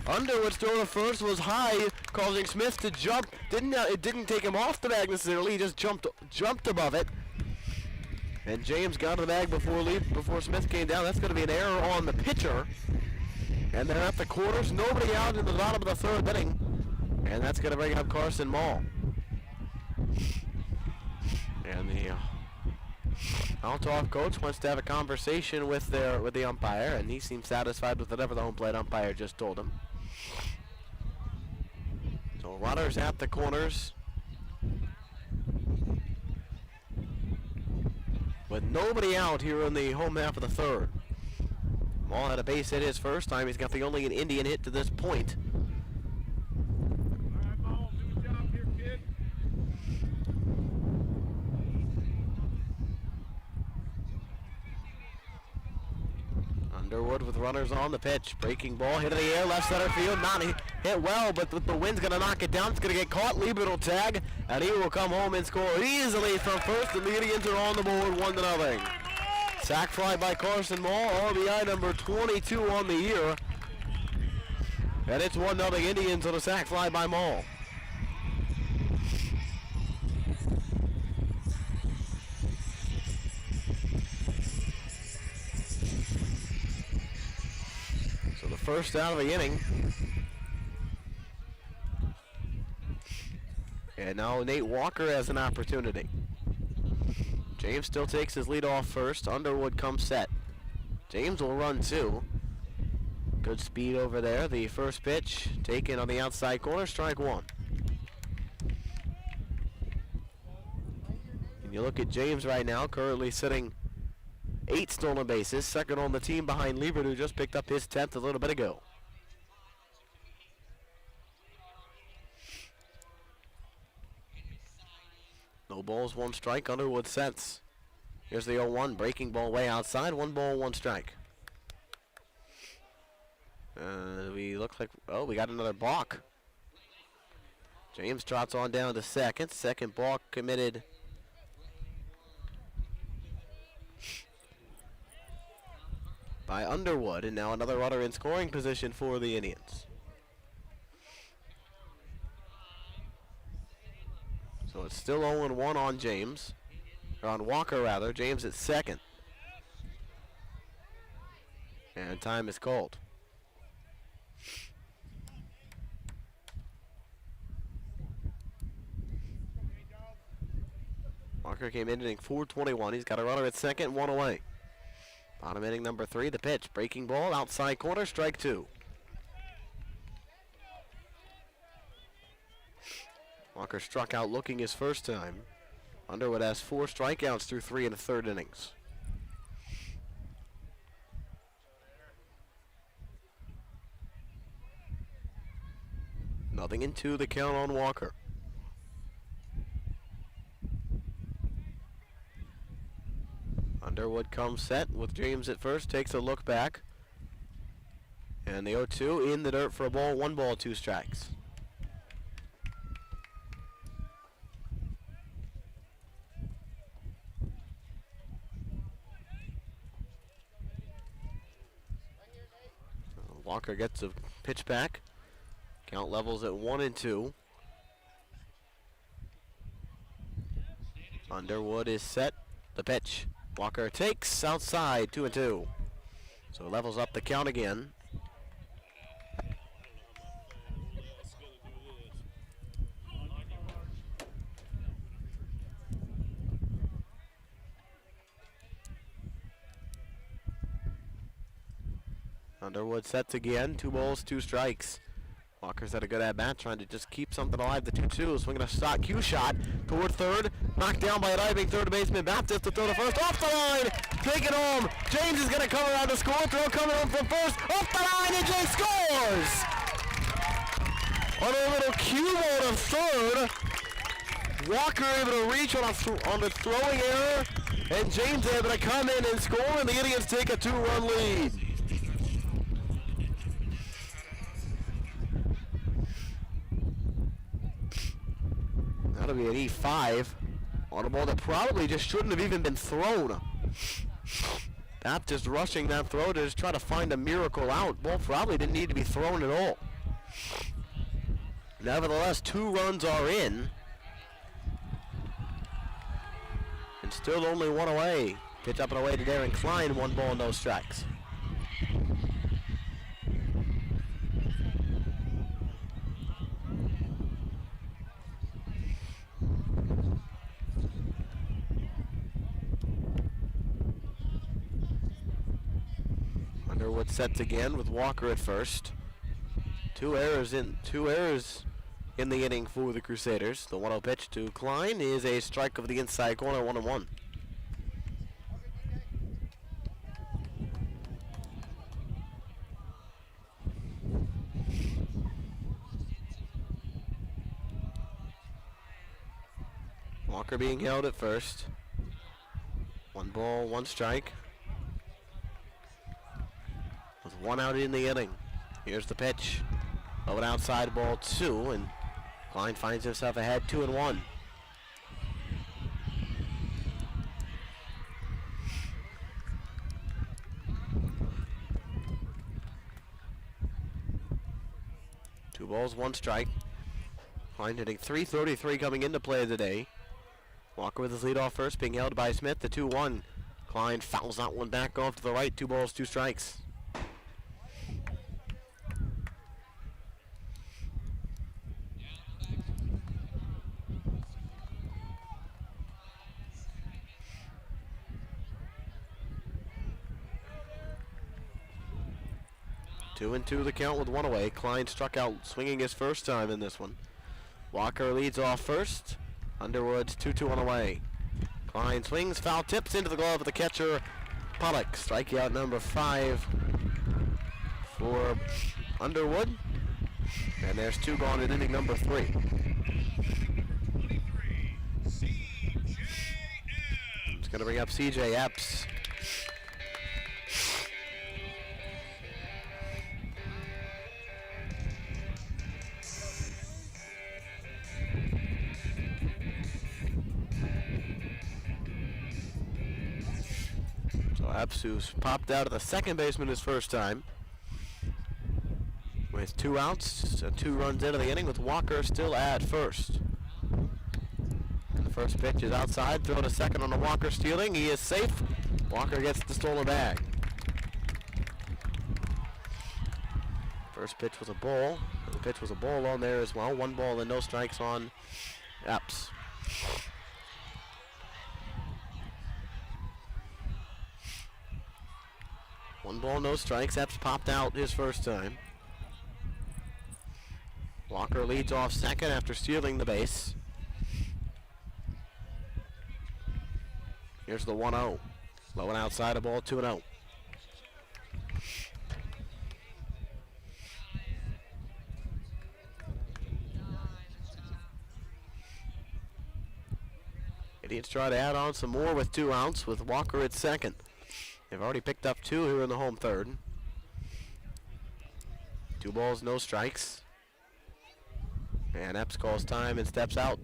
Underwood's throw to first was high, causing Smith to jump. It didn't take him off the bag necessarily. He just jumped above it. And James got to the bag before Smith came down. That's going to be an error on the pitcher. And they're at the quarters. Nobody out in the bottom of the 3rd inning. And that's going to bring up Carson Mall. And the Althoff coach wants to have a conversation with the umpire, and he seems satisfied with whatever the home plate umpire just told him. So runners at the corners. With nobody out here in the home half of the 3rd. Mall had a base hit his first time. He's got the only Indian hit to this point. Underwood with runners on the pitch. Breaking ball, hit in the air, left center field. Not hit well, but the wind's going to knock it down. It's going to get caught. Liebert will tag, and he will come home and score easily from first. And the Indians are on the board 1-0. Sac fly by Carson Mall, RBI number 22 on the year. And it's 1-0 Indians on a sac fly by Mall. first out of the inning. And now Nate Walker has an opportunity. James still takes his lead off first. Underwood comes set. James will run two. Good speed over there. The first pitch taken on the outside corner, strike one. And you look at James right now, currently sitting 8 stolen bases, second on the team behind Liebert, who just picked up his 10th a little bit ago. No balls, 1 strike. Underwood sets. Here's the 0-1, breaking ball way outside. 1 ball, 1 strike. We look like, oh, we got another balk. James trots on down to second. Second balk committed. By Underwood, and now another runner in scoring position for the Indians. So it's still 0-1 on James, or on Walker rather. James at second. And time is called. Walker came in inning 421. He's got a runner at second, 1 away. Bottom inning number 3, the pitch. Breaking ball, outside corner, strike 2. Walker struck out looking his first time. Underwood has 4 strikeouts through 3 1/3 innings. Nothing in 2, the count on Walker. Underwood comes set with James at first, takes a look back. And the 0-2 in the dirt for a ball, 1 ball, 2 strikes. Walker gets a pitch back. Count levels at 1-2. Underwood is set. The pitch. Walker takes outside, 2-2. So levels up the count again. Underwood sets again, 2 balls, 2 strikes. Walker's had a good at-bat, trying to just keep something alive. The 2-2, swinging a shot, Q shot toward third, knocked down by a diving third baseman. Baptist to throw to first, off the line, take it home. James is going to come around to score. Throw coming home from first, off the line, and James scores. On a little Q ball to third. Walker able to reach on the throwing error, and James able to come in and score, and the Indians take a 2-run lead. That'll be an E5 on a ball that probably just shouldn't have even been thrown. Baptist rushing that throw to just try to find a miracle out. Ball probably didn't need to be thrown at all. Nevertheless, 2 runs are in. And still only 1 away. Pitch up and away to Darren Klein, 1 ball, no strikes. Underwood sets again with Walker at first. 2 errors in the inning for the Crusaders. The 1-0 pitch to Klein is a strike of the inside corner, 1-1. Walker being held at first. 1 ball, 1 strike. With 1 out in the inning. Here's the pitch. Low and outside, ball 2, and Klein finds himself ahead 2-1. Two balls, 1 strike. Klein hitting .333 coming into play today. Walker with his lead off first, being held by Smith. The 2-1. Klein fouls that one back off to the right. 2 balls, 2 strikes. 2-2 the count with one away. Klein struck out swinging his first time in this one. Walker leads off first. Underwood's 2-2 on the way. Klein swings, foul tips into the glove of the catcher, Pollock. Strikeout number 5 for Underwood. And there's 2 gone in inning number 3. It's going to bring up C.J. Epps. So Epps, who's popped out of the second baseman his first time, with 2 outs and 2 runs into the inning, with Walker still at first. And the first pitch is outside, throw to second on the Walker stealing. He is safe. Walker gets the stolen bag. First pitch was a ball. The pitch was a ball on there as well. 1 ball and no strikes on Epps. One ball, no strikes. Epps popped out his first time. Walker leads off second after stealing the base. Here's the 1-0. Low and outside, a ball, 2-0. Indians try to add on some more with 2 outs with Walker at second. They've already picked up 2 here in the home third. 2 balls, no strikes. And Epps calls time and steps out.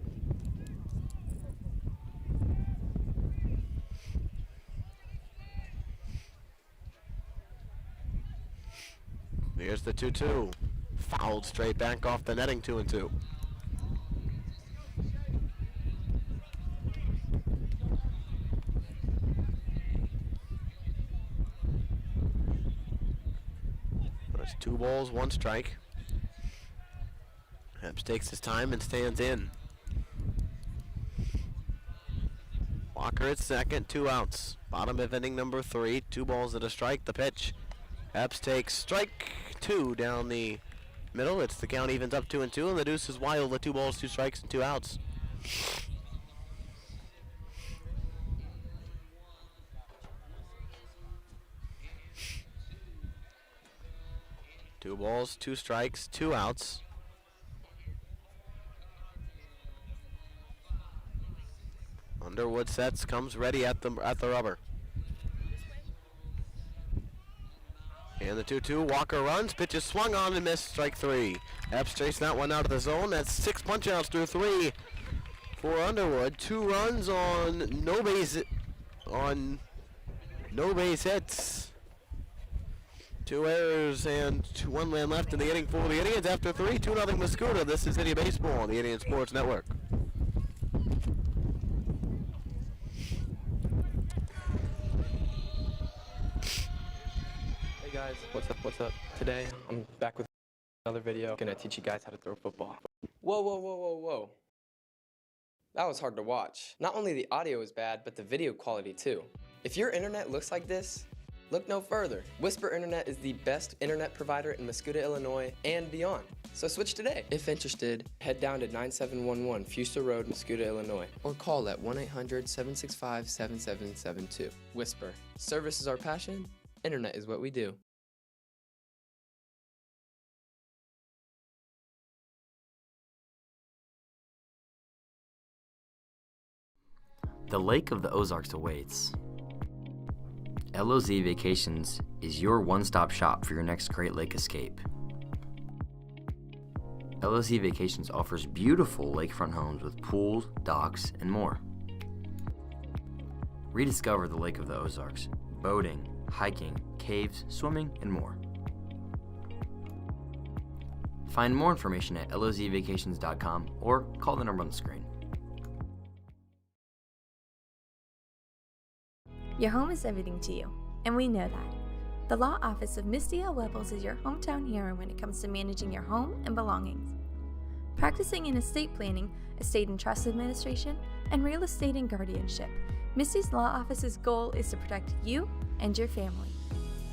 Here's the 2-2. Fouled straight back off the netting, 2-2. There's 2 balls, 1 strike. Epps takes his time and stands in. Walker at second, 2 outs. Bottom of inning number 3, 2 balls and a strike. The pitch. Epps takes strike 2 down the middle. It's the count evens up 2-2, and the deuce is wild with 2 balls, 2 strikes, and 2 outs. Two balls, 2 strikes, 2 outs. Underwood sets, comes ready at the rubber. And the 2-2, Walker runs, pitch is swung on and missed, strike 3. Epps chasing that one out of the zone. That's 6 punch outs through 3 for Underwood. 2 runs on no base hits. 2 errors and 1 man left in the inning for the Indians after 3. 2-0 Mascoutah. This is Indian Baseball on the Indian Sports Network. Guys, what's up? Today, I'm back with another video. Gonna teach you guys how to throw football. Whoa. That was hard to watch. Not only the audio is bad, but the video quality too. If your internet looks like this, look no further. Whisper Internet is the best internet provider in Mascoutah, Illinois, and beyond. So switch today. If interested, head down to 9711 Fuster Road, Mascoutah, Illinois, or call at 1-800-765-7772. Whisper. Service is our passion. Internet is what we do. The Lake of the Ozarks awaits. LOZ Vacations is your one-stop shop for your next Great Lake escape. LOZ Vacations offers beautiful lakefront homes with pools, docks, and more. Rediscover the Lake of the Ozarks, boating, hiking, caves, swimming, and more. Find more information at lozvacations.com or call the number on the screen. Your home is everything to you, and we know that. The law office of Misty L. Webbles is your hometown hero when it comes to managing your home and belongings. Practicing in estate planning, estate and trust administration, and real estate and guardianship, Misty's law office's goal is to protect you and your family.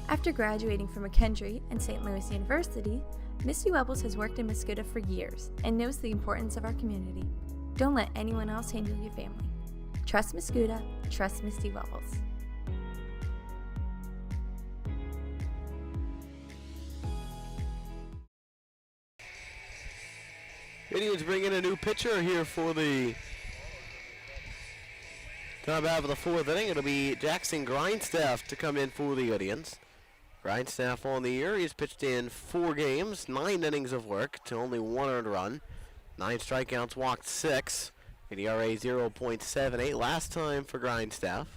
After graduating from McKendree and St. Louis University, Misty Webbles has worked in Mascoutah for years and knows the importance of our community. Don't let anyone else handle your family. Trust Mascoutah, trust Misty Webbles. Indians bring in a new pitcher here for the top half of the fourth inning. It'll be Jackson Grindstaff to come in for the Indians. Grindstaff on the year. He's pitched in 4 games, 9 innings of work to only 1 earned run. 9 strikeouts, walked 6. An ERA 0.78 last time for Grindstaff.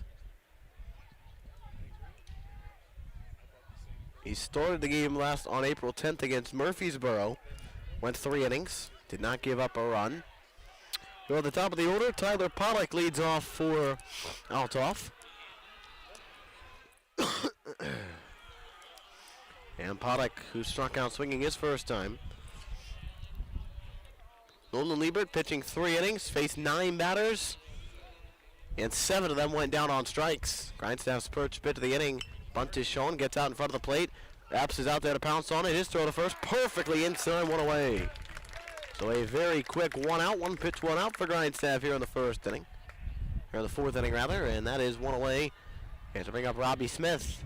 He started the game last on April 10th against Murfreesboro. Went 3 innings. Did not give up a run. Go at the top of the order, Tyler Pollock leads off for Althoff. And Pollock, who struck out swinging his first time. Nolan Liebert pitching 3 innings, faced 9 batters, and 7 of them went down on strikes. Grindstaff's first pitch of the inning. Bunt is shown, gets out in front of the plate. Raps is out there to pounce on it. His throw to first, perfectly inside, 1 away. So a very quick 1 out, 1 pitch, 1 out for Grindstaff here in the first inning. Or the fourth inning rather, and that is 1 away. And to bring up Robbie Smith.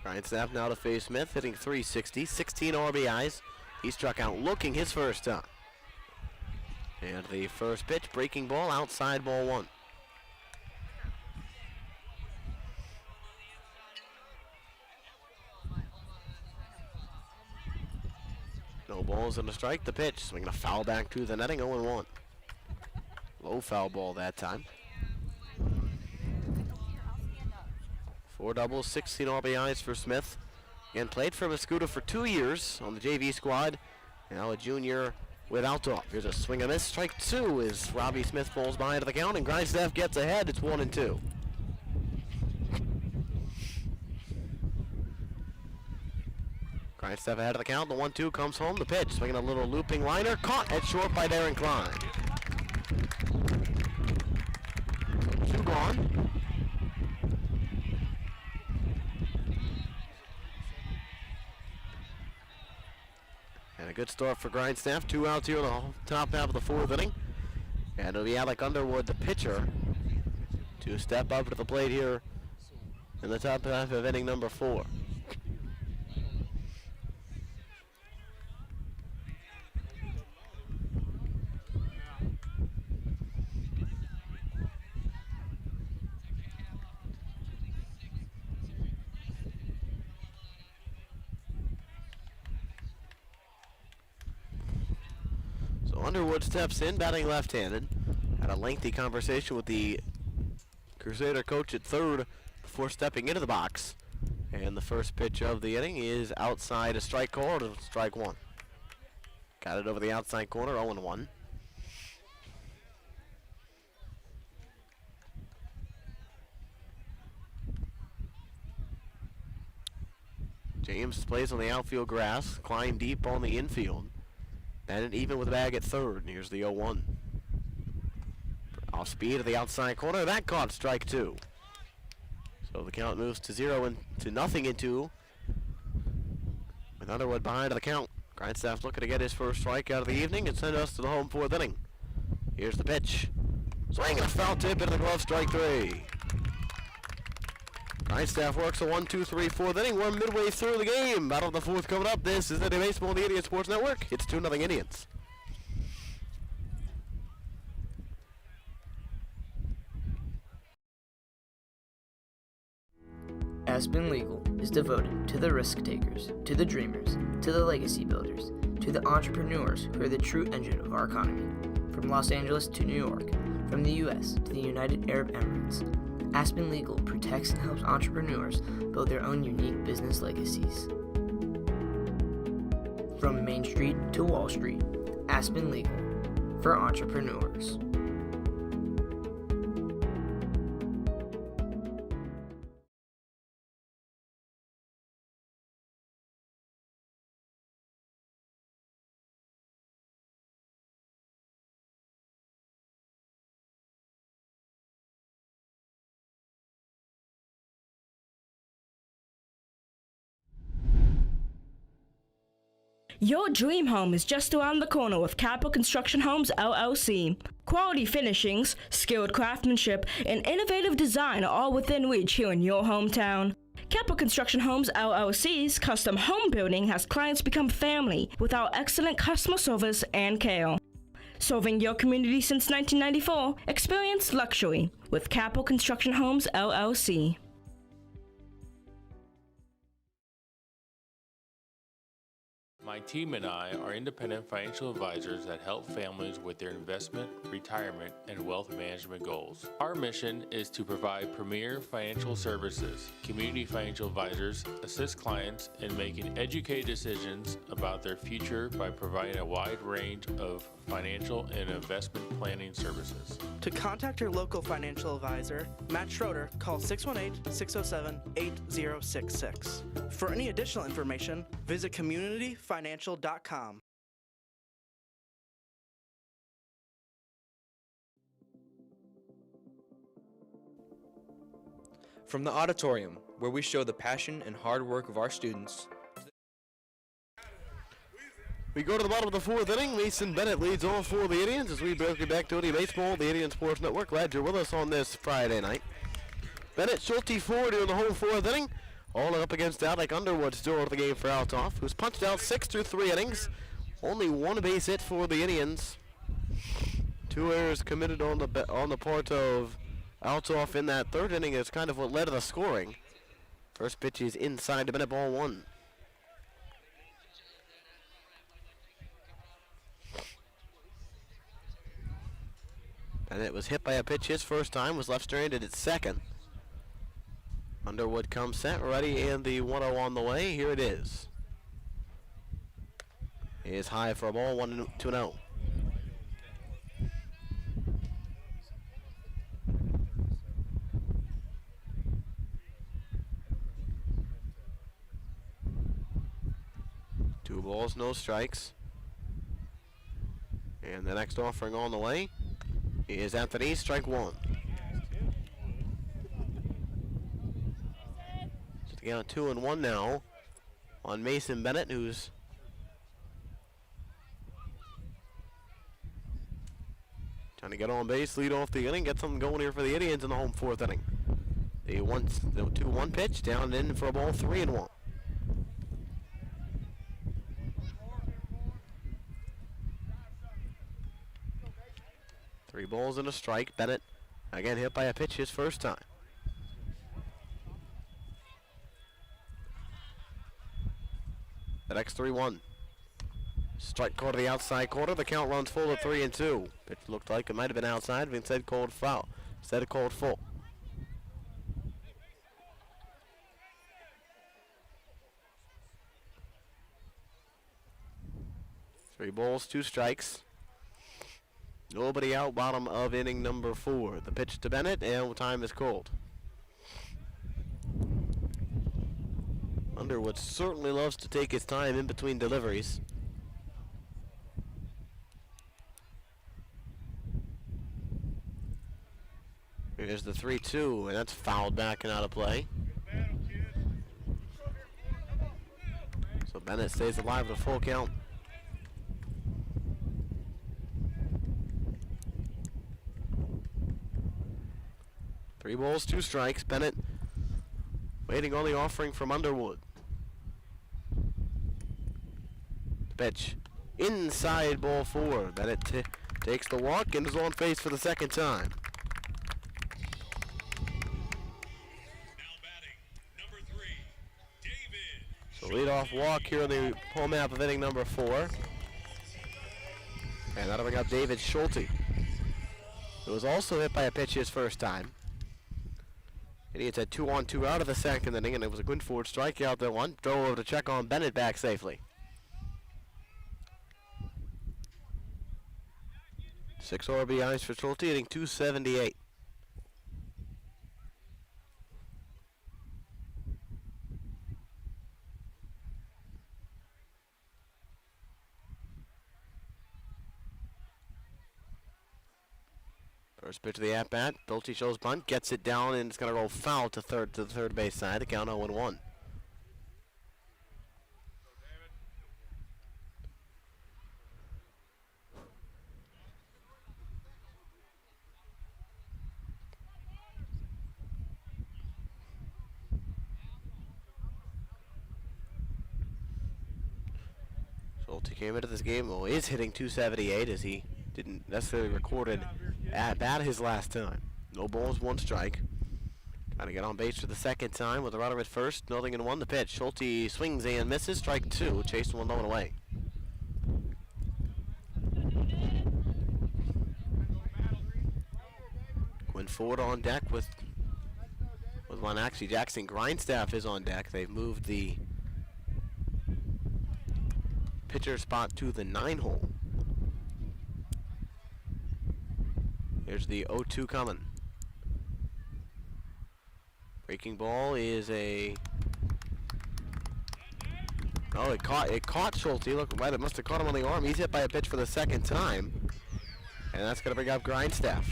Grindstaff now to face Smith, hitting .360, 16 RBIs. He struck out looking his first time. And the first pitch, breaking ball, outside ball 1. No balls and a strike. The pitch, swinging a foul back to the netting, 0-1. Low foul ball that time. 4 doubles, 16 RBIs for Smith. Again, played for Mascoutah for 2 years on the JV squad. Now a junior with Althoff. Here's a swing and miss. Strike 2 as Robbie Smith falls behind the count, and Grindstaff gets ahead. It's 1-2. Grindstaff ahead of the count. The 1-2 comes home. The pitch, swinging a little looping liner. Caught at short by Darren Klein. 2 gone. And a good start for Grindstaff. 2 outs here in the top half of the fourth inning. And it'll be Alec Underwood, the pitcher, to step up to the plate here in the top half of inning number 4. Underwood steps in, batting left-handed. Had a lengthy conversation with the Crusader coach at third before stepping into the box. And the first pitch of the inning is outside, a strike call to strike 1. Got it over the outside corner, 0-1. James plays on the outfield grass, Klein deep on the infield. And even with the bag at third. Here's the 0-1. Off speed to the outside corner. That caught strike 2. So the count moves to 0 to nothing in 2. With Underwood behind the count. Grindstaff looking to get his first strike out of the evening and send us to the home fourth inning. Here's the pitch. Swing and a foul tip into the glove, strike 3. Grindstaff works a 1-2-3 fourth inning. We're midway through the game. Battle of the fourth coming up. This is Indian Baseball on the Indian Sports Network. It's 2-0 Indians. Aspen Legal is devoted to the risk takers, to the dreamers, to the legacy builders, to the entrepreneurs who are the true engine of our economy. From Los Angeles to New York, from the U.S. to the United Arab Emirates, Aspen Legal protects and helps entrepreneurs build their own unique business legacies. From Main Street to Wall Street, Aspen Legal for entrepreneurs. Your dream home is just around the corner with Capital Construction Homes LLC. Quality finishings, skilled craftsmanship, and innovative design are all within reach here in your hometown. Capital Construction Homes LLC's custom home building has clients become family with our excellent customer service and care. Serving your community since 1994, experience luxury with Capital Construction Homes LLC. My team and I are independent financial advisors that help families with their investment, retirement, and wealth management goals. Our mission is to provide premier financial services. Community financial advisors assist clients in making educated decisions about their future by providing a wide range of financial and investment planning services. To contact your local financial advisor, Matt Schroeder, call 618-607-8066. For any additional information, visit communityfinancial.com. From the auditorium, where we show the passion and hard work of our students, We go to the bottom of the fourth inning. Mason Bennett leads all four of the Indians as we welcome back to OD Baseball, the Indian Sports Network. Glad you're with us on this Friday night. Bennett, Schulte forward during the whole fourth inning. All up against Alec Underwood still out of the game for Althoff, who's punched out 6 through 3 innings. Only one base hit for the Indians. 2 errors committed on the part of Althoff in that third inning is kind of what led to the scoring. First pitch is inside to Bennett, ball 1. Bennett was hit by a pitch his first time, was left-stranded at second. Underwood comes set, ready, and the 1-0 on the way. Here it is. He is high for a ball, 1-2-0. Two balls, no strikes. And the next offering on the way is Anthony, strike 1. So the count 2-1 now on Mason Bennett, who's trying to get on base, lead off the inning, get something going here for the Indians in the home fourth inning. The 2-1 pitch down and in for a ball, 3-1. Three balls and a strike. Bennett again hit by a pitch his first time. The next 3-1. Strike caught to the outside corner. The count runs full at 3-2. Pitch looked like it might have been outside, but instead called foul. Instead of called full. Three balls, 2 strikes. Nobody out, bottom of inning number 4. The pitch to Bennett, and time is called. Underwood certainly loves to take his time in between deliveries. Here's the 3-2, and that's fouled back and out of play. So Bennett stays alive with a full count. Three balls, 2 strikes. Bennett waiting on the offering from Underwood. The pitch inside, ball 4. Bennett takes the walk and is on base for the second time. Now batting, number 3, David. So leadoff walk here on the home map of inning number 4. And that'll bring up David Schulte, who was also hit by a pitch his first time. Indians had 2-on-2 out of the second inning, and it was a good forward strikeout that one. Throw over to check on Bennett back safely. 6 RBIs for Schulte, hitting .278. First pitch of the at-bat, Dolce shows bunt, gets it down, and it's going to roll foul to the third base side. The count 0-1. Schulte came into this game, well, is hitting 278 as he didn't necessarily recorded at bat his last time. No balls, 1 strike. Trying to get on base for the second time with a runner at first, 0-1 the pitch. Schulte swings and misses, strike 2, chased 1 low and away. Quinn Ford on deck with one. Actually, Jackson Grindstaff is on deck. They've moved the pitcher spot to the 9-hole. Here's the 0-2 coming. Breaking ball is a... Oh, it caught Schulte. Look, right, it must have caught him on the arm. He's hit by a pitch for the second time. And that's going to bring up Grindstaff.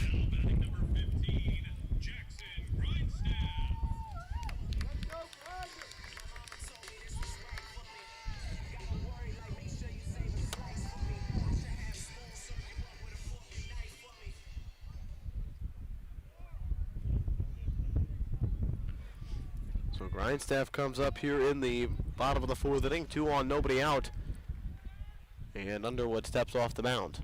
So Grindstaff comes up here in the bottom of the 4th inning, 2 on, nobody out. And Underwood steps off the mound.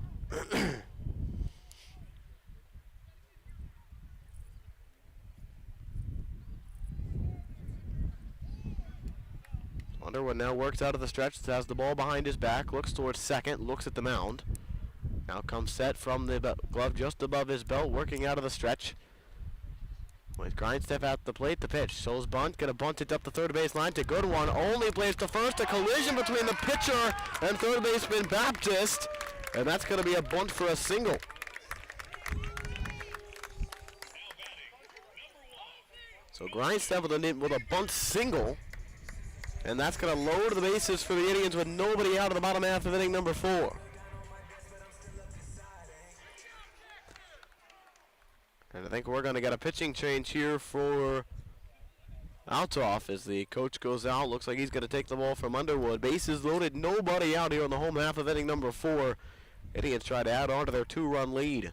Underwood now works out of the stretch, has the ball behind his back, looks towards second, looks at the mound. Now comes set from the glove just above his belt, working out of the stretch. With Grindstaff at the plate, the pitch. Shows bunt, gonna bunt it up the third base line to good one. Only plays to first, a collision between the pitcher and third baseman Baptist. And that's gonna be a bunt for a single. So Grindstaff with a bunt single. And that's gonna load the bases for the Indians with nobody out of the bottom half of inning number 4. And I think we're going to get a pitching change here for Althoff as the coach goes out. Looks like he's going to take the ball from Underwood. Bases loaded, nobody out here on the home half of inning number 4. Indians try to add on to their 2-run lead.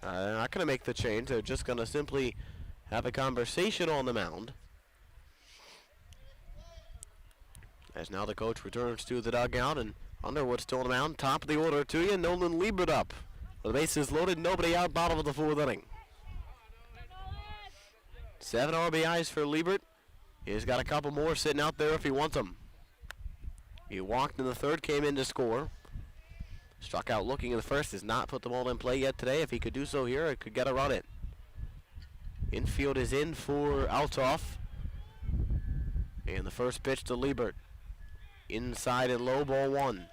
They're not going to make the change. They're just going to simply have a conversation on the mound. As now the coach returns to the dugout, and Underwood still on the mound. Top of the order to you, Nolan Liebert up. The bases loaded, nobody out, bottom of the 4th inning. 7 RBIs for Liebert. He's got a couple more sitting out there if he wants them. He walked in the 3rd, came in to score. Struck out looking in the 1st, has not put the ball in play yet today. If he could do so here, it could get a run in. Infield is in for Althoff. And the first pitch to Liebert. Inside and low, ball 1.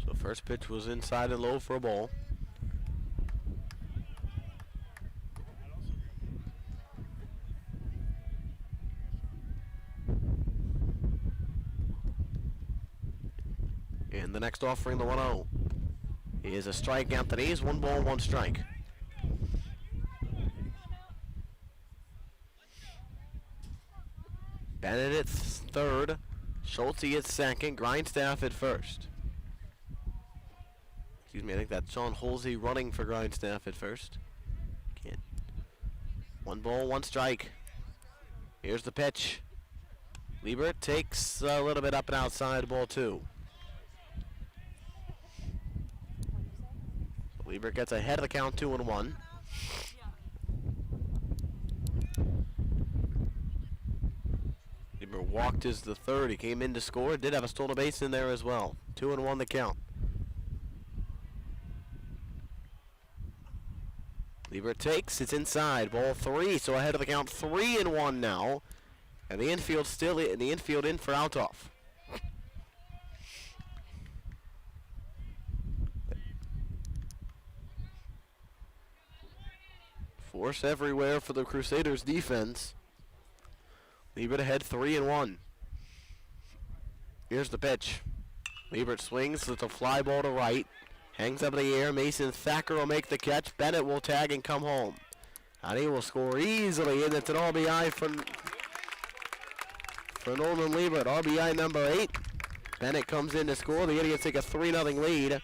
So first pitch was inside and low for a ball. And the next offering, the 1-0, is a strike at the knees. 1 ball, 1 strike. Bennett at 3rd. Schulte at 2nd. Grindstaff at 1st. Excuse me, I think that's Sean Holsey running for Grindstaff at 1st. Can't. 1 ball, 1 strike. Here's the pitch. Liebert takes a little bit up and outside, ball 2. Liebert gets ahead of the count, 2-1. Liebert walked as the 3rd. He came in to score. Did have a stolen base in there as well. 2-1 the count. Liebert takes. It's inside. Ball 3. So ahead of the count, 3-1 now. And the infield still in. The infield in for Althoff. Force everywhere for the Crusaders defense. Liebert ahead 3-1. Here's the pitch. Liebert swings. It's a fly ball to right. Hangs up in the air. Mason Thacker will make the catch. Bennett will tag and come home. And he will score easily, and it's an RBI for Norman Liebert. RBI number 8. Bennett comes in to score. The Indians take a 3-0 lead.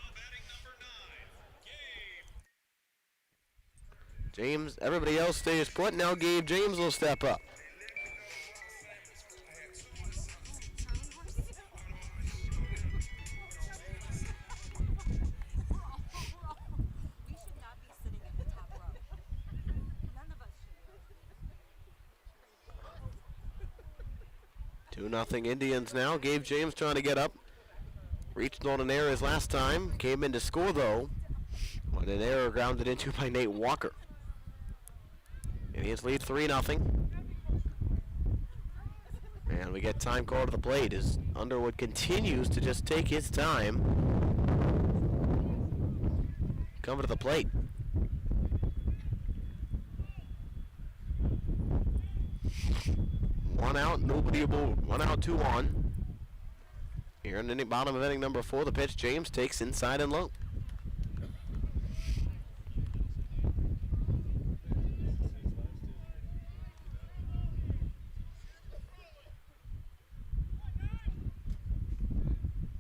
James, everybody else stays put. Now Gabe James will step up. Nothing Indians now. Gabe James trying to get up. Reached on an error his last time. Came in to score though. But an error grounded into by Nate Walker. Indians lead 3-0. And we get time call to the plate as Underwood continues to just take his time. Come to the plate. One out, nobody aboard. 1 out, 2 on. Here in the bottom of inning number 4, the pitch James takes inside and low.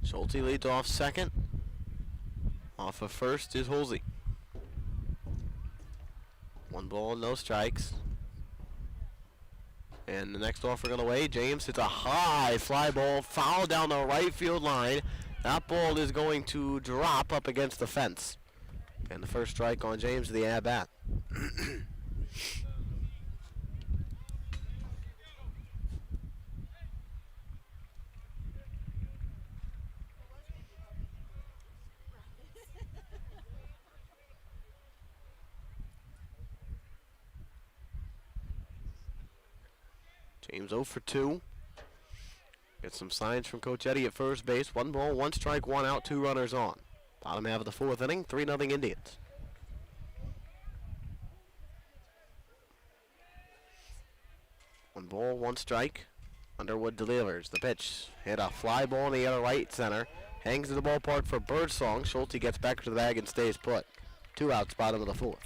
Schulte leads off second. Off of first is Holsey. 1 ball, no strikes. And the next offer going away. James hits a high fly ball, foul down the right field line. That ball is going to drop up against the fence. And the first strike on James to the at-bat. James 0 for 2. Get some signs from Coach Eddie at first base. 1 ball, 1 strike, 1 out, 2 runners on. Bottom half of the 4th inning, 3-0 Indians. One ball, 1 strike. Underwood delivers. The pitch hit a fly ball in the other right center. Hangs in the ballpark for Birdsong. Schulte gets back to the bag and stays put. 2 outs, bottom of the 4th.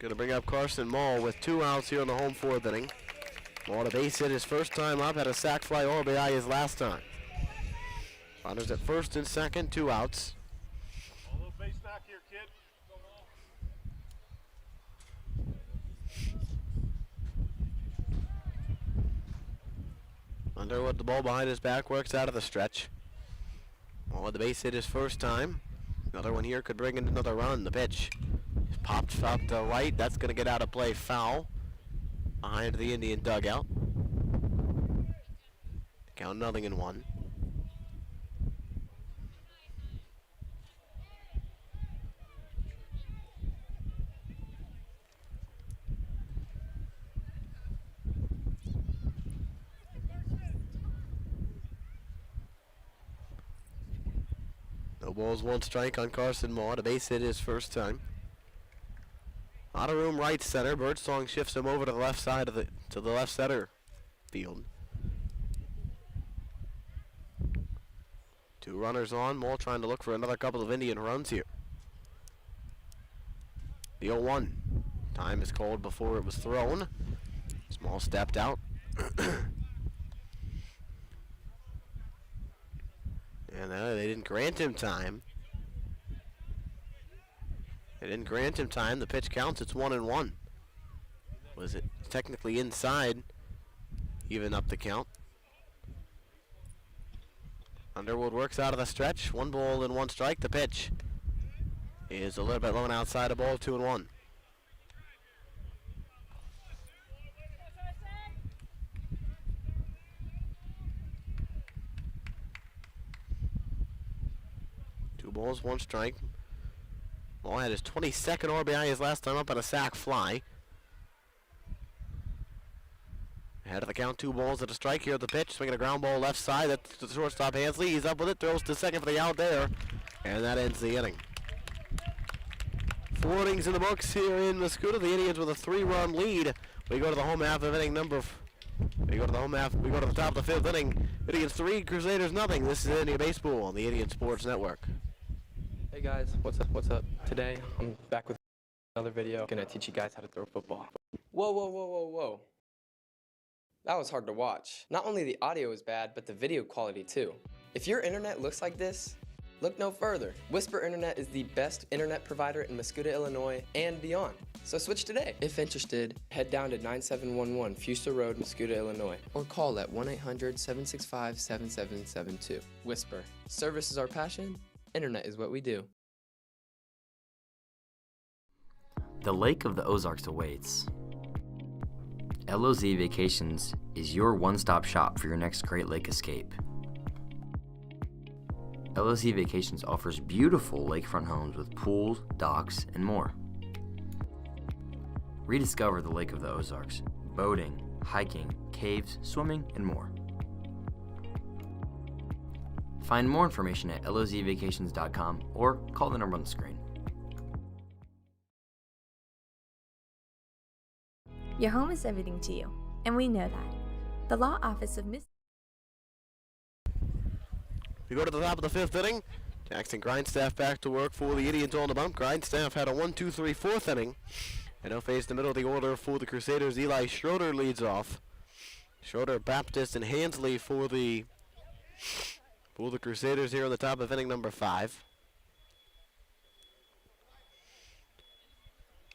Going to bring up Carson Mall with 2 outs here in the home 4th inning. Mall, the base hit his first time up, had a sac fly RBI his last time. Runners at first and second, 2 outs. A little base knock here, kid. Underwood, the ball behind his back, works out of the stretch. Mall, the base hit his first time. Another one here could bring in another run. The pitch popped out to right. That's going to get out of play, foul behind the Indian dugout. Count 0-1. No balls, 1 strike on Carson Maw. The base hit his first time. Out of room, right center. Birdsong shifts him over to the left side of the left center field. 2 runners on. Mole trying to look for another couple of Indian runs here. The 0-1. Time is called before it was thrown. Small stepped out. And they didn't grant him time. They didn't grant him time. The pitch counts. It's 1-1. Was it technically inside? Even up the count. Underwood works out of the stretch. 1 ball and 1 strike. The pitch is a little bit low and outside the ball. 2-1. Two balls, 1 strike. Ball had his 22nd RBI his last time up on a sac fly. Ahead of the count, 2 balls and a strike here at the pitch. Swinging a ground ball left side. That's the shortstop Hansley. He's up with it. Throws to second for the out there. And that ends the inning. 4 innings in the books here in Mascoutah. The Indians with a 3-run lead. We go to the home half of inning number We go to the home half. We go to the top of the fifth inning. Indians 3, Crusaders nothing. This is Indian Baseball on the Indian Sports Network. Hey guys, what's up? What's up? Today I'm back with another video. Gonna teach you guys how to throw football. Whoa, whoa, whoa, whoa, whoa. That was hard to watch. Not only the audio is bad, but the video quality too. If your internet looks like this, look no further. Whisper Internet is the best internet provider in Mascoutah, Illinois, and beyond. So switch today. If interested, head down to 9711 Fuster Road, Mascoutah, Illinois, or call at 1-800-765-7772. Whisper. Service is our passion. Internet is what we do. The Lake of the Ozarks awaits. LOZ Vacations is your one-stop shop for your next Great Lake escape. LOZ Vacations offers beautiful lakefront homes with pools, docks, and more. Rediscover the Lake of the Ozarks, boating, hiking, caves, swimming, and more. Find more information at lozvacations.com or call the number on the screen. Your home is everything to you, and we know that. The Law Office of We go to the top of the fifth inning. Jackson Grindstaff back to work for the Indians on the bump. Grindstaff had a 1-2-3 fourth inning. And now face the middle of the order for the Crusaders. Eli Schroeder leads off. Schroeder, Baptist, and Hansley for the Crusaders here on the top of inning number 5.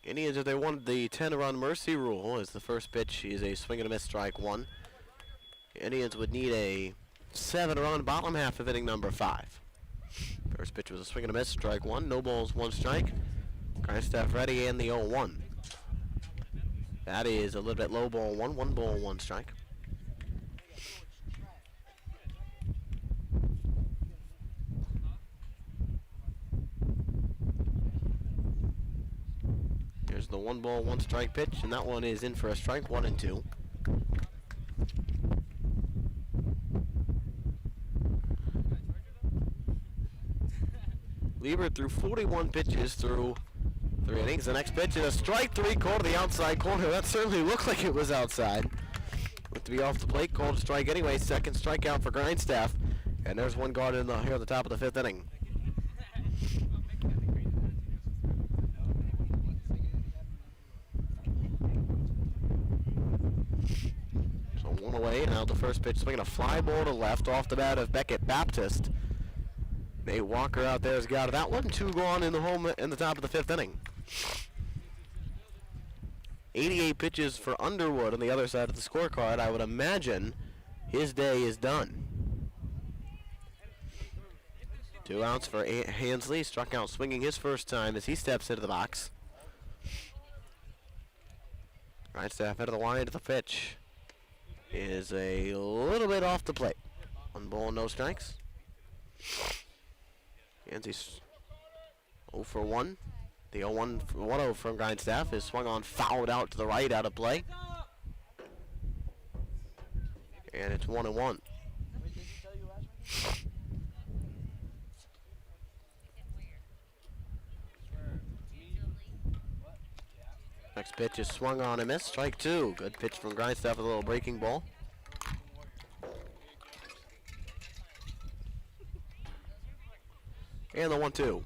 Indians, if they wanted the 10-run mercy rule, as the first pitch is a swing and a miss, strike 1. Indians would need a 7-run bottom half of inning number 5. First pitch was a swing and a miss, strike 1. No balls, 1 strike. Grindstaff ready and the 0-1. That is a little bit low, ball 1. 1 ball, 1 strike. Here's the 1 ball, 1 strike pitch, and that one is in for a strike, 1-2. Lieber threw 41 pitches through 3 innings. The next pitch is a strike 3 called to the outside corner. That certainly looked like it was outside. Looked to be off the plate, called a strike anyway. Second strikeout for Grindstaff. And there's one guard here at the top of the fifth inning. So 1 away. Now the first pitch swinging a fly ball to left off the bat of Beckett Baptist. Nate Walker out there has got that one. 2 gone in the home in the top of the fifth inning. 88 pitches for Underwood on the other side of the scorecard. I would imagine his day is done. 2 outs for Hansley. Struck out swinging his first time as he steps into the box. Grindstaff head of the line to the pitch. Is a little bit off the plate. 1 ball, no strikes. Hansley's 0 for 1. The 1-0 from Grindstaff is swung on, fouled out to the right, out of play. And it's 1-1. Next pitch is swung on and missed. Strike 2. Good pitch from Grindstaff with a little breaking ball. And the 1-2.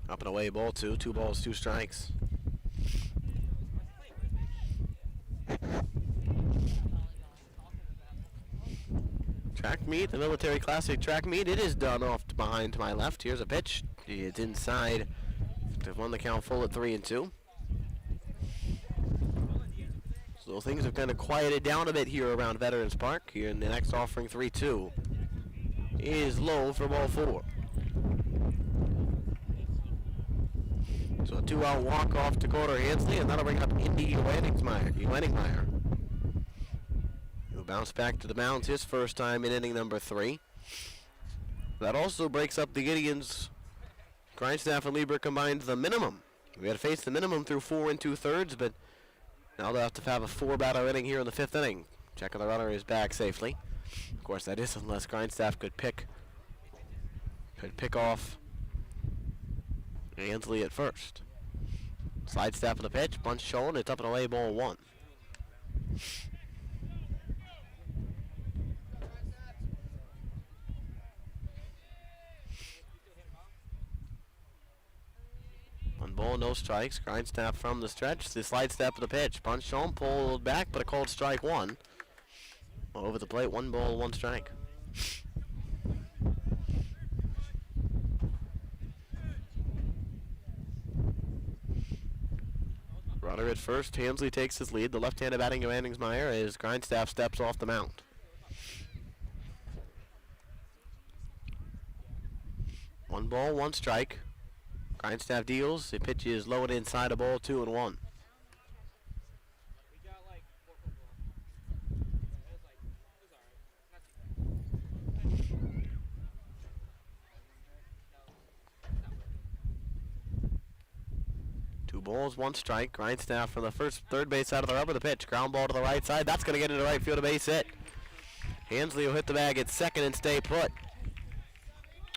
Up and away, ball 2. 2 balls, 2 strikes. Track meet, the Military Classic track meet. It is done off behind to my left. Here's a pitch. It's inside. They've won the count full at 3-2. So things have kind of quieted down a bit here around Veterans Park. Here in the next offering, 3-2 is low for ball 4. So a 2-out walk-off to Carter Hansley, and that'll bring up Indy Wenningmeyer. He'll bounce back to the mound his first time in inning number 3. That also breaks up the Indians. Grindstaff and Lieber combined the minimum. We had to face the minimum through 4 2/3, but now they'll have to have a 4-batter inning here in the 5th inning. Checking the runner is back safely. Of course, that is unless Grindstaff could pick off Hansley at first. Slide step of the pitch, bunch shown, it's up and away, ball 1. 1 ball, no strikes. Grindstaff from the stretch. The slide step of the pitch. Punch home, pulled back, but a called strike 1. Over the plate, 1 ball, 1 strike. Rudder at first. Hansley takes his lead. The left-handed batting of Anningsmeyer as Grindstaff steps off the mound. One ball, 1 strike. Grindstaff deals. The pitch is low and inside a ball, 2-1. Two balls, 1 strike. Grindstaff from the third base side of the rubber. The pitch, ground ball to the right side. That's going to get into right field, a base hit. Hansley will hit the bag at second and stay put.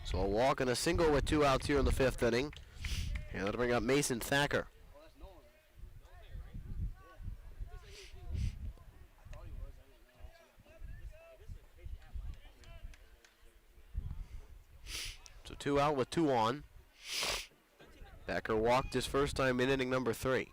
So a walk and a single with 2 outs here in the 5th inning. And that'll bring up Mason Thacker. So 2 out with 2 on. Thacker walked his first time in inning number 3.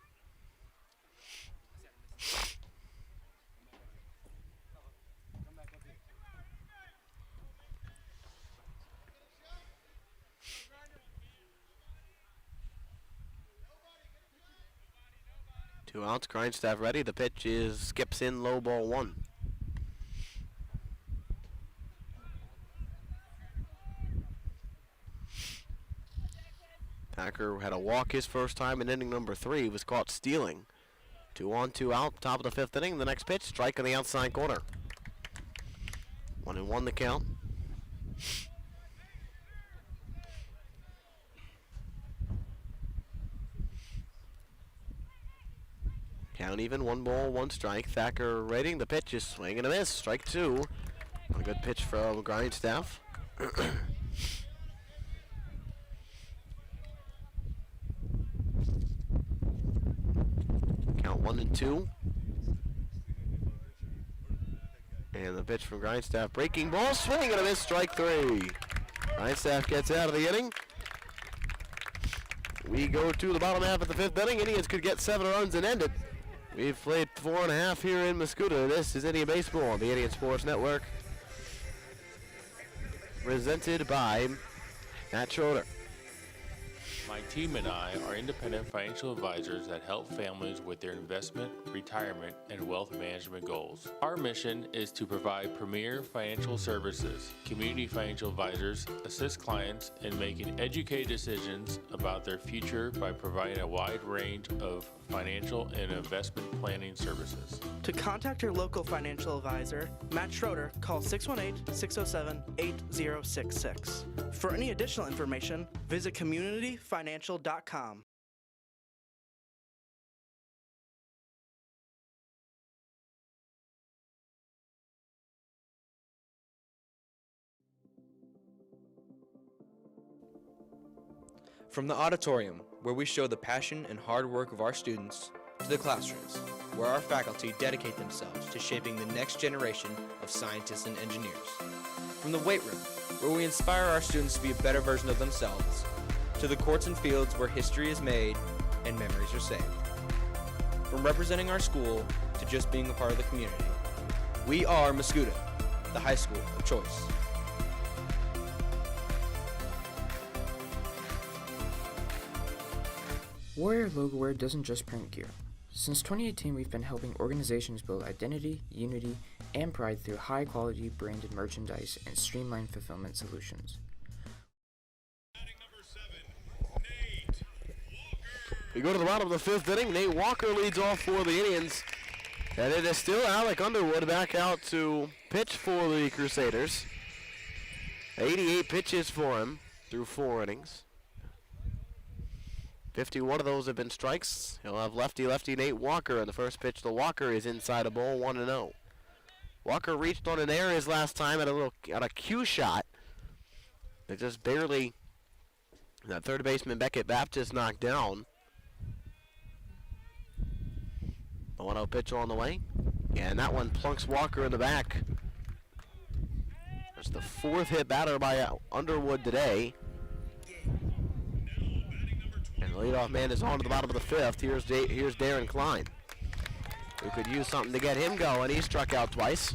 Two outs, Grindstaff ready. The pitch skips in, low ball 1. Thacker had a walk his first time in inning number 3. He was caught stealing. 2 on, 2 out, top of the 5th inning. The next pitch, strike on the outside corner. 1-1 the count. Count even, 1 ball, 1 strike. Thacker rating. The pitch is swing and a miss. Strike 2. A good pitch from Grindstaff. Count 1-2. And the pitch from Grindstaff. Breaking ball, swing and a miss. Strike 3. Grindstaff gets out of the inning. We go to the bottom half of the 5th inning. Indians could get 7 runs and end it. We've played 4.5 here in Mascoutah. This is Indian Baseball on the Indian Sports Network. Presented by Matt Schroeder. My team and I are independent financial advisors that help families with their investment, retirement, and wealth management goals. Our mission is to provide premier financial services. Community financial advisors assist clients in making educated decisions about their future by providing a wide range of financial and investment planning services. To contact your local financial advisor, Matt Schroeder, call 618-607-8066. For any additional information, visit communityfinancial.com. From the auditorium, where we show the passion and hard work of our students, to the classrooms, where our faculty dedicate themselves to shaping the next generation of scientists and engineers. From the weight room, where we inspire our students to be a better version of themselves, to the courts and fields where history is made and memories are saved. From representing our school to just being a part of the community, we are Mascoutah, the high school of choice. Warrior logo wear doesn't just print gear. Since 2018, we've been helping organizations build identity, unity, and pride through high-quality branded merchandise and streamlined fulfillment solutions. We go to the bottom of the 5th inning. Nate Walker leads off for the Indians. And it is still Alec Underwood back out to pitch for the Crusaders. 88 pitches for him through 4 innings. 51 of those have been strikes. He'll have lefty Nate Walker, and the first pitch to Walker is inside a ball, 1-0. Walker reached on an error his last time at a cue shot. It just barely, that third baseman Beckett Baptist knocked down. The 1-0 pitch on the way, and that one plunks Walker in the back. That's the 4th hit batter by Underwood today. And The leadoff man is on to the bottom of the fifth. Here's Darren Klein, who could use something to get him going. He struck out twice.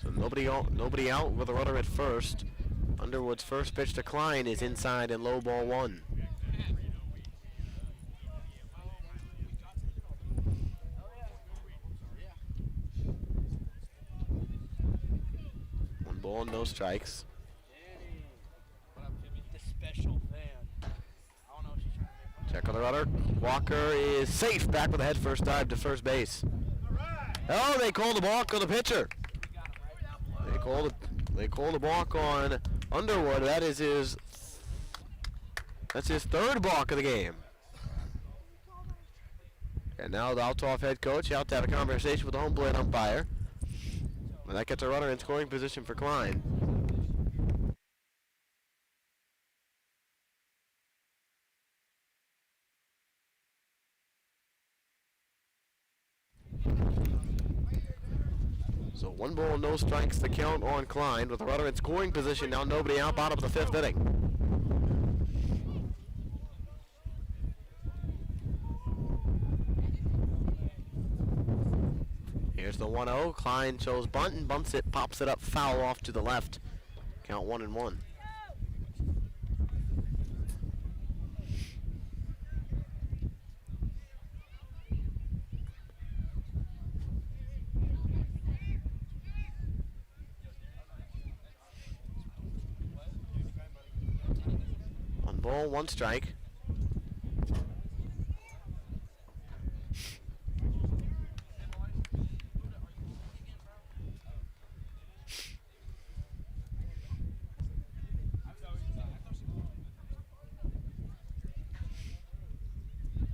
So nobody out with a runner at first. Underwood's first pitch to Klein is inside and low, ball one. One ball, no strikes. Check on the runner. Walker is safe, back with a head first dive to first base. Oh, they called the balk on the pitcher. They called the balk on Underwood. That's his third balk of the game. And now the Althoff head coach out to have a conversation with the home plate umpire. And that gets a runner in scoring position for Klein. So 1 ball, no strikes to count on Klein with a runner in scoring position. Now nobody out, bottom of the fifth inning. Here's the 1-0. Klein shows bunt and bumps it, pops it up foul off to the left. Count 1-1. Ball, 1 strike.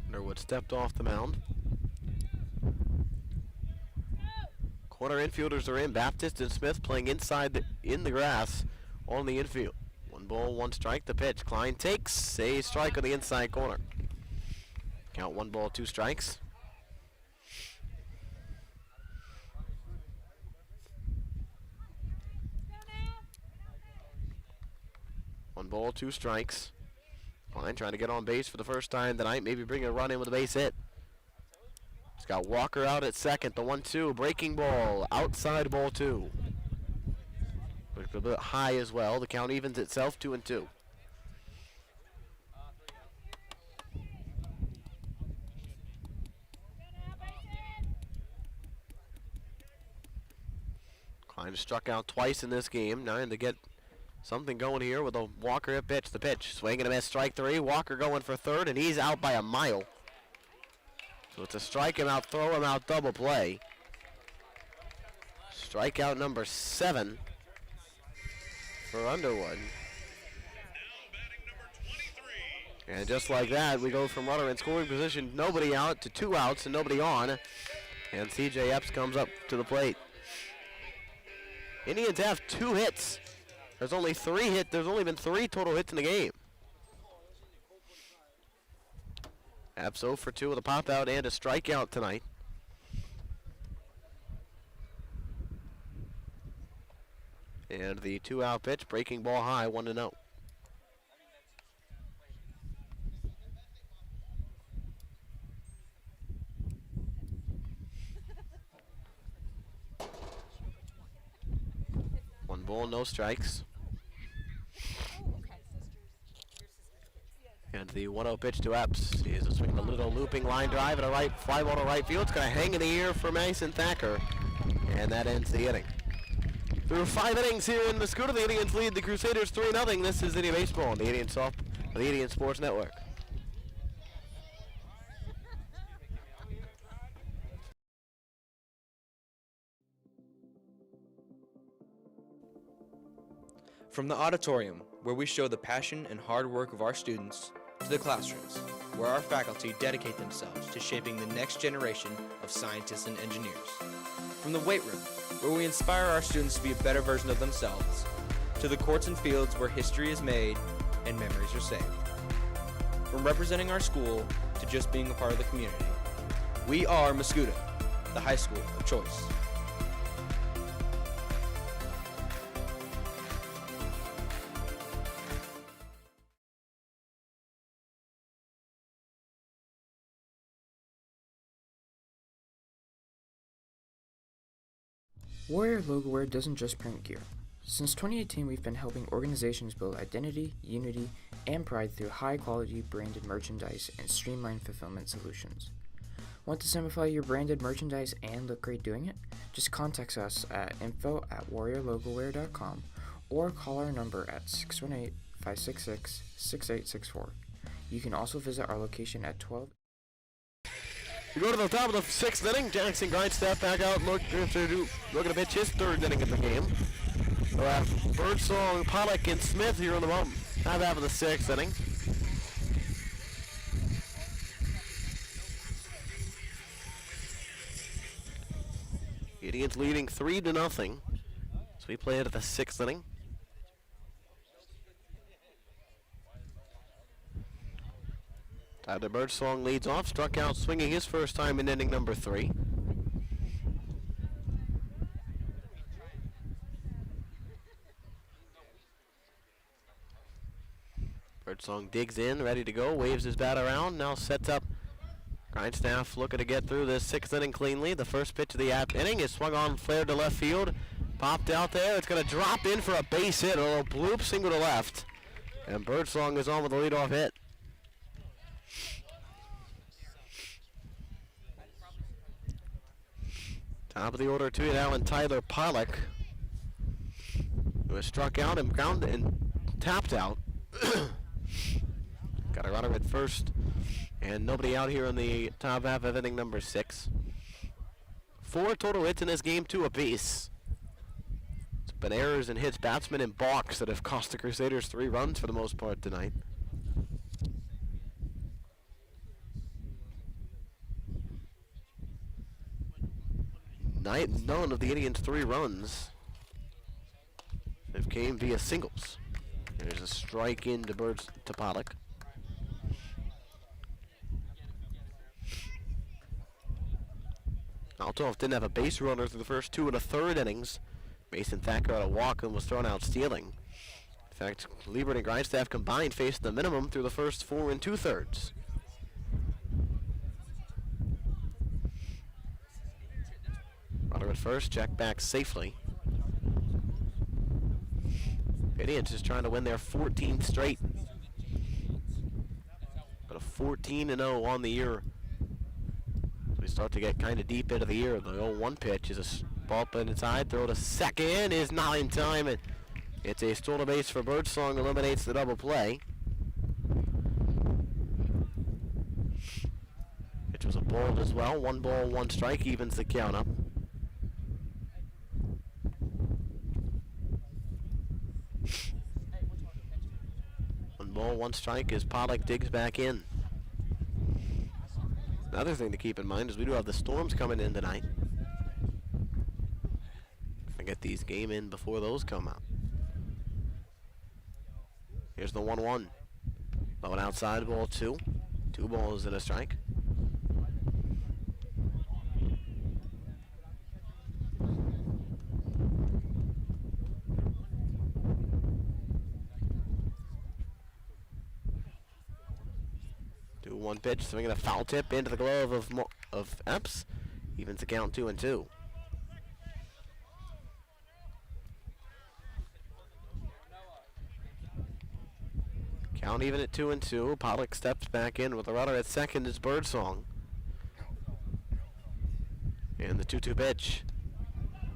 Underwood stepped off the mound. Corner infielders are in. Baptist and Smith playing inside in the grass on the infield. 1 ball, 1 strike. The pitch. Klein takes a strike on the inside corner. Count 1 ball, 2 strikes. One ball, 2 strikes. Klein trying to get on base for the first time tonight. Maybe bring a run in with a base hit. He's got Walker out at second. The 1-2. Breaking ball. Outside ball 2. A bit high as well. The count evens itself, 2-2. Klein struck out twice in this game. Now to get something going here with a Walker at pitch. The pitch. Swing and a miss. Strike 3. Walker going for third, and he's out by a mile. So it's a strike him out, throw him out, double play. Strikeout number 7. For Underwood. And just like that, we go from runner in scoring position, nobody out, to 2 outs and nobody on. And CJ Epps comes up to the plate. Indians have 2 hits. There's only 3 hits. There's only been 3 total hits in the game. Epps 0 for 2 with a pop out and a strikeout tonight. And the 2-out pitch, breaking ball high, 1-0. One ball, no strikes. And the 1-0 pitch to Epps is a swing, a little looping line drive and a right fly ball to right field. It's going to hang in the air for Mason Thacker, and that ends the inning. Through 5 innings here in Mascoutah, the Indians lead the Crusaders 3-0. This is Indian Baseball on the Indian Sports Network. From the auditorium, where we show the passion and hard work of our students, to the classrooms, where our faculty dedicate themselves to shaping the next generation of scientists and engineers. From the weight room, where we inspire our students to be a better version of themselves, to the courts and fields where history is made and memories are saved. From representing our school to just being a part of the community, We are Mascoutah, the high school of choice. Warrior logo wear doesn't just print gear. Since 2018, we've been helping organizations build identity, unity, and pride through high-quality branded merchandise and streamlined fulfillment solutions. Want to simplify your branded merchandise and look great doing it? Just contact us at info@warriorlogowear.com or call our number at 618-566-6864. You can also visit our location at 12. We go to the top of the 6th inning. Jackson Grindstaff back out looking to pitch his 3rd inning of the game. We'll have Birdsong, Pollock, and Smith here on the bottom half of the 6th inning. Indians leading 3-0. So we play it at the 6th inning. Tyler Birdsong leads off, struck out swinging his first time in inning number 3. Birdsong digs in, ready to go, waves his bat around, now sets up. Grindstaff looking to get through this 6th inning cleanly. The first pitch of the inning is swung on, flared to left field. Popped out there, it's going to drop in for a base hit, a little bloop single to left. And Birdsong is on with a leadoff hit. Top of the order to it, Alan Tyler Pollock, who was struck out and grounded and tapped out. Got a runner at first, and nobody out here in the top half of inning number 6. 4 total hits in this game, 2 apiece. It's been errors and hits, batsmen and balks that have cost the Crusaders 3 runs for the most part tonight. None of the Indians' 3 runs have came via singles. There's a strike into Pollock. Althoff didn't have a base runner through the first 2 and a third innings. Mason Thacker had a walk and was thrown out stealing. In fact, Liebert and Grindstaff combined faced the minimum through the first 4 and 2/3. Runner at first, check back safely. Indians just trying to win their 14th straight. But a 14-0 on the year. We start to get kind of deep into the year. The 0-1 pitch is a ball up inside, throw to second is not in time, and it's a stolen base for Birdsong, eliminates the double play. Pitch was a ball as well. 1 ball, 1 strike evens the count up. 1 ball, 1 strike as Pollock digs back in. Another thing to keep in mind is we do have the storms coming in tonight. I get these game in before those come out. Here's the 1-1. Low and outside, ball 2. 2 balls and a strike. One pitch, swinging a foul tip into the glove of Epps. Evens the count 2-2. Count even at 2-2. Pollock steps back in with a runner at second is Birdsong. And the 2-2 pitch.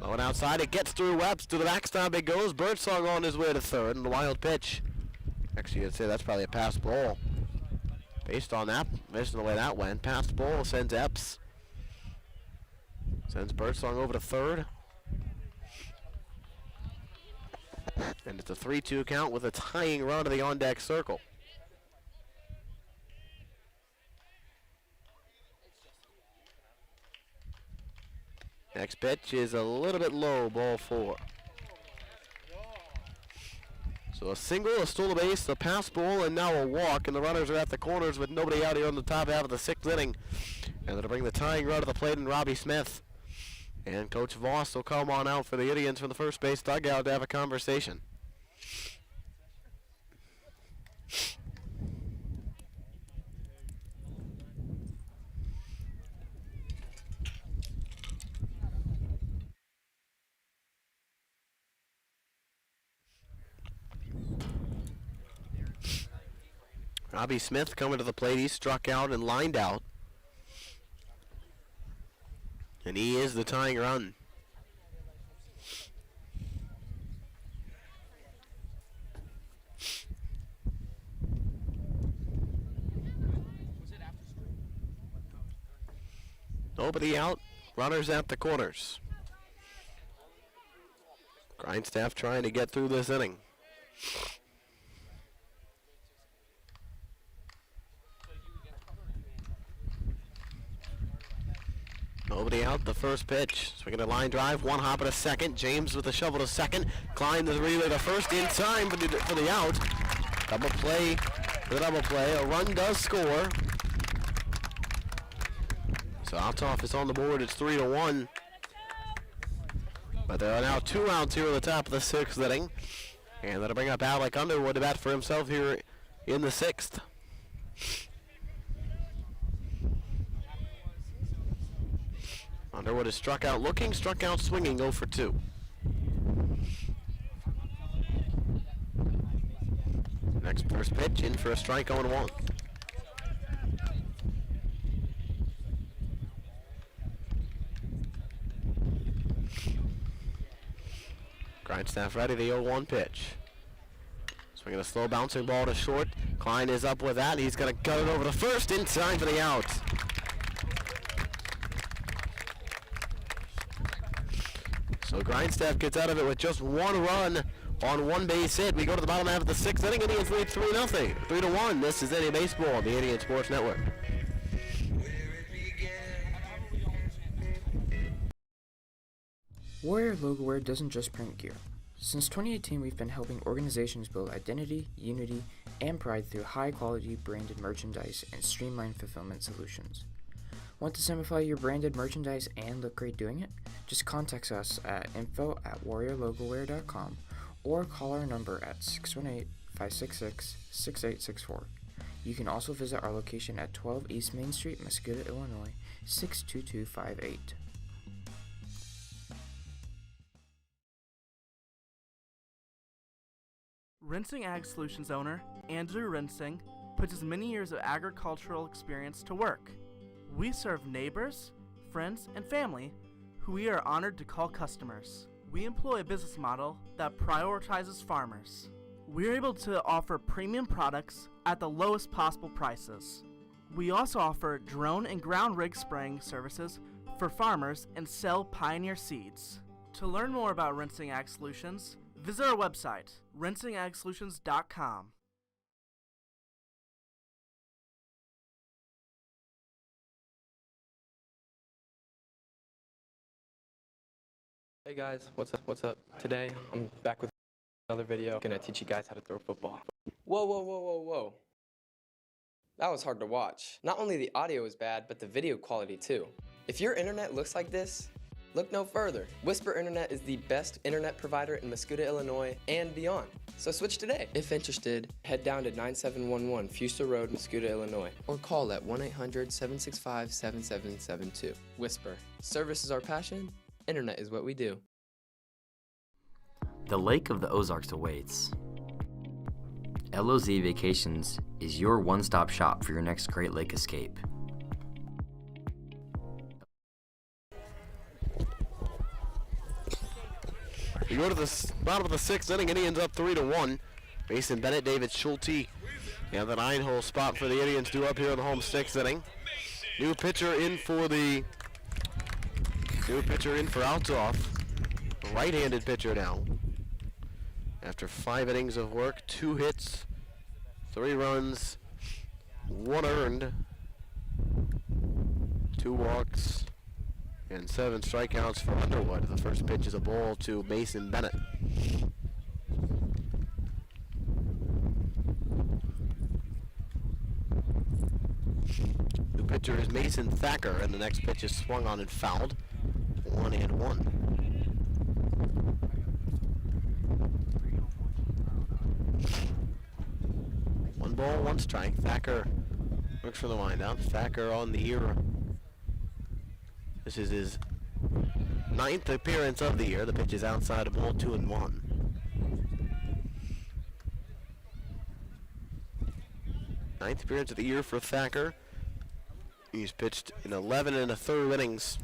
Low and outside, it gets through Epps. To the backstop it goes. Birdsong on his way to third, and the wild pitch. Actually, I'd say that's probably a pass ball. Based on that, based on the way that went, passed ball sends Epps. Sends Birdsong over to third. And it's a 3-2 count with a tying run to the on-deck circle. Next pitch is a little bit low, ball 4. So a single, a stolen base, a pass ball, and now a walk, and the runners are at the corners with nobody out here on the top half of the 6th inning. And they'll bring the tying run to the plate in Robbie Smith. And Coach Voss will come on out for the Indians from the first base dugout to have a conversation. Robbie Smith coming to the plate. He struck out and lined out. And he is the tying run. Nobody out. Runners at the corners. Grindstaff trying to get through this inning. Nobody out, the first pitch. Swinging a line drive, one hop at a second. James with a shovel to second. Klein the relay to first in time for the out. Double play, the double play. A run does score. So Althoff is on the board. It's 3-1. But there are now 2 outs here at the top of the 6th inning. And that'll bring up Alec Underwood to bat for himself here in the 6th. Underwood is struck out looking, struck out swinging, 0 for 2. Next first pitch, in for a strike, 0-1. Grindstaff ready, the 0-1 pitch. Swinging a slow bouncing ball to short. Klein is up with that. He's going to gut it over to first in time for the out. So Grindstaff gets out of it with just 1 run on 1 base hit. We go to the bottom half of the 6th inning. Indians lead 3-0, 3-1. This is Indian Baseball, the Indian Sports Network. Warrior Logo Wear doesn't just print gear. Since 2018, we've been helping organizations build identity, unity, and pride through high-quality branded merchandise and streamlined fulfillment solutions. Want to simplify your branded merchandise and look great doing it? Just contact us at info@warriorlogowear.com or call our number at 618-566-6864. You can also visit our location at 12 East Main Street, Mascoutah, Illinois, 62258. Rinsing Ag Solutions owner Andrew Rinsing puts his many years of agricultural experience to work. We serve neighbors, friends, and family who we are honored to call customers. We employ a business model that prioritizes farmers. We're able to offer premium products at the lowest possible prices. We also offer drone and ground rig spraying services for farmers and sell Pioneer seeds. To learn more about Rinsing Ag Solutions, visit our website, rinsingagsolutions.com. Hey guys, what's up? Today, I'm back with another video. Gonna teach you guys how to throw football. Whoa. That was hard to watch. Not only the audio is bad, but the video quality too. If your internet looks like this, look no further. Whisper Internet is the best internet provider in Mascoutah, Illinois, and beyond. So switch today. If interested, head down to 9711 Fuster Road, Mascoutah, Illinois, or call at 1-800-765-7772. Whisper. Service is our passion. Internet is what we do. The Lake of the Ozarks awaits. LOZ Vacations is your one-stop shop for your next Great Lake escape. We go to the bottom of the 6th inning. Indians up 3-1. Mason Bennett, David Schulte. And the 9-hole spot for the Indians due up here in the home 6th inning. New pitcher in for Althoff. Right-handed pitcher now. After 5 innings of work, 2 hits, 3 runs, 1 earned, 2 walks, and 7 strikeouts for Underwood. The first pitch is a ball to Mason Bennett. pitcher is Mason Thacker, and the next pitch is swung on and fouled. 1-1. One ball, one strike. Thacker looks for the windup. Thacker on the year. This is his 9th appearance of the year. The pitch is outside of ball, 2-1. Ninth appearance of the year for Thacker. He's pitched in 11 1/3 innings.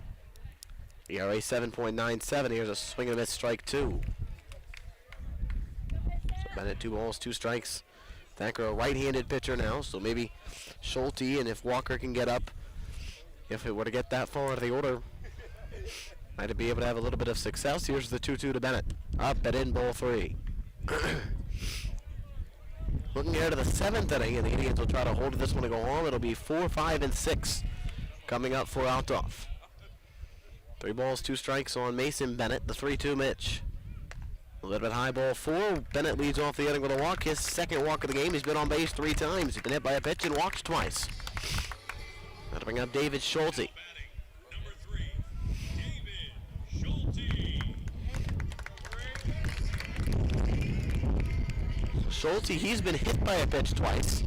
ERA 7.97. Here's a swing and a miss, strike 2. So Bennett 2 balls, 2 strikes. Thacker a right-handed pitcher now, so maybe Schulte, and if Walker can get up, if it were to get that far out of the order, might be able to have a little bit of success. Here's the 2-2 to Bennett. Up and in, ball 3. Looking ahead to the 7th inning, and the Indians will try to hold this one to go home. It'll be 4, 5, and 6 coming up for Althoff. 3 balls, 2 strikes on Mason Bennett. The 3-2 Mitch. A little bit high, ball 4. Bennett leads off the inning with a walk. His 2nd walk of the game. He's been on base 3 times. He's been hit by a pitch and walked twice. That'll bring up David Schulte. Schulte, he's been hit by a pitch twice.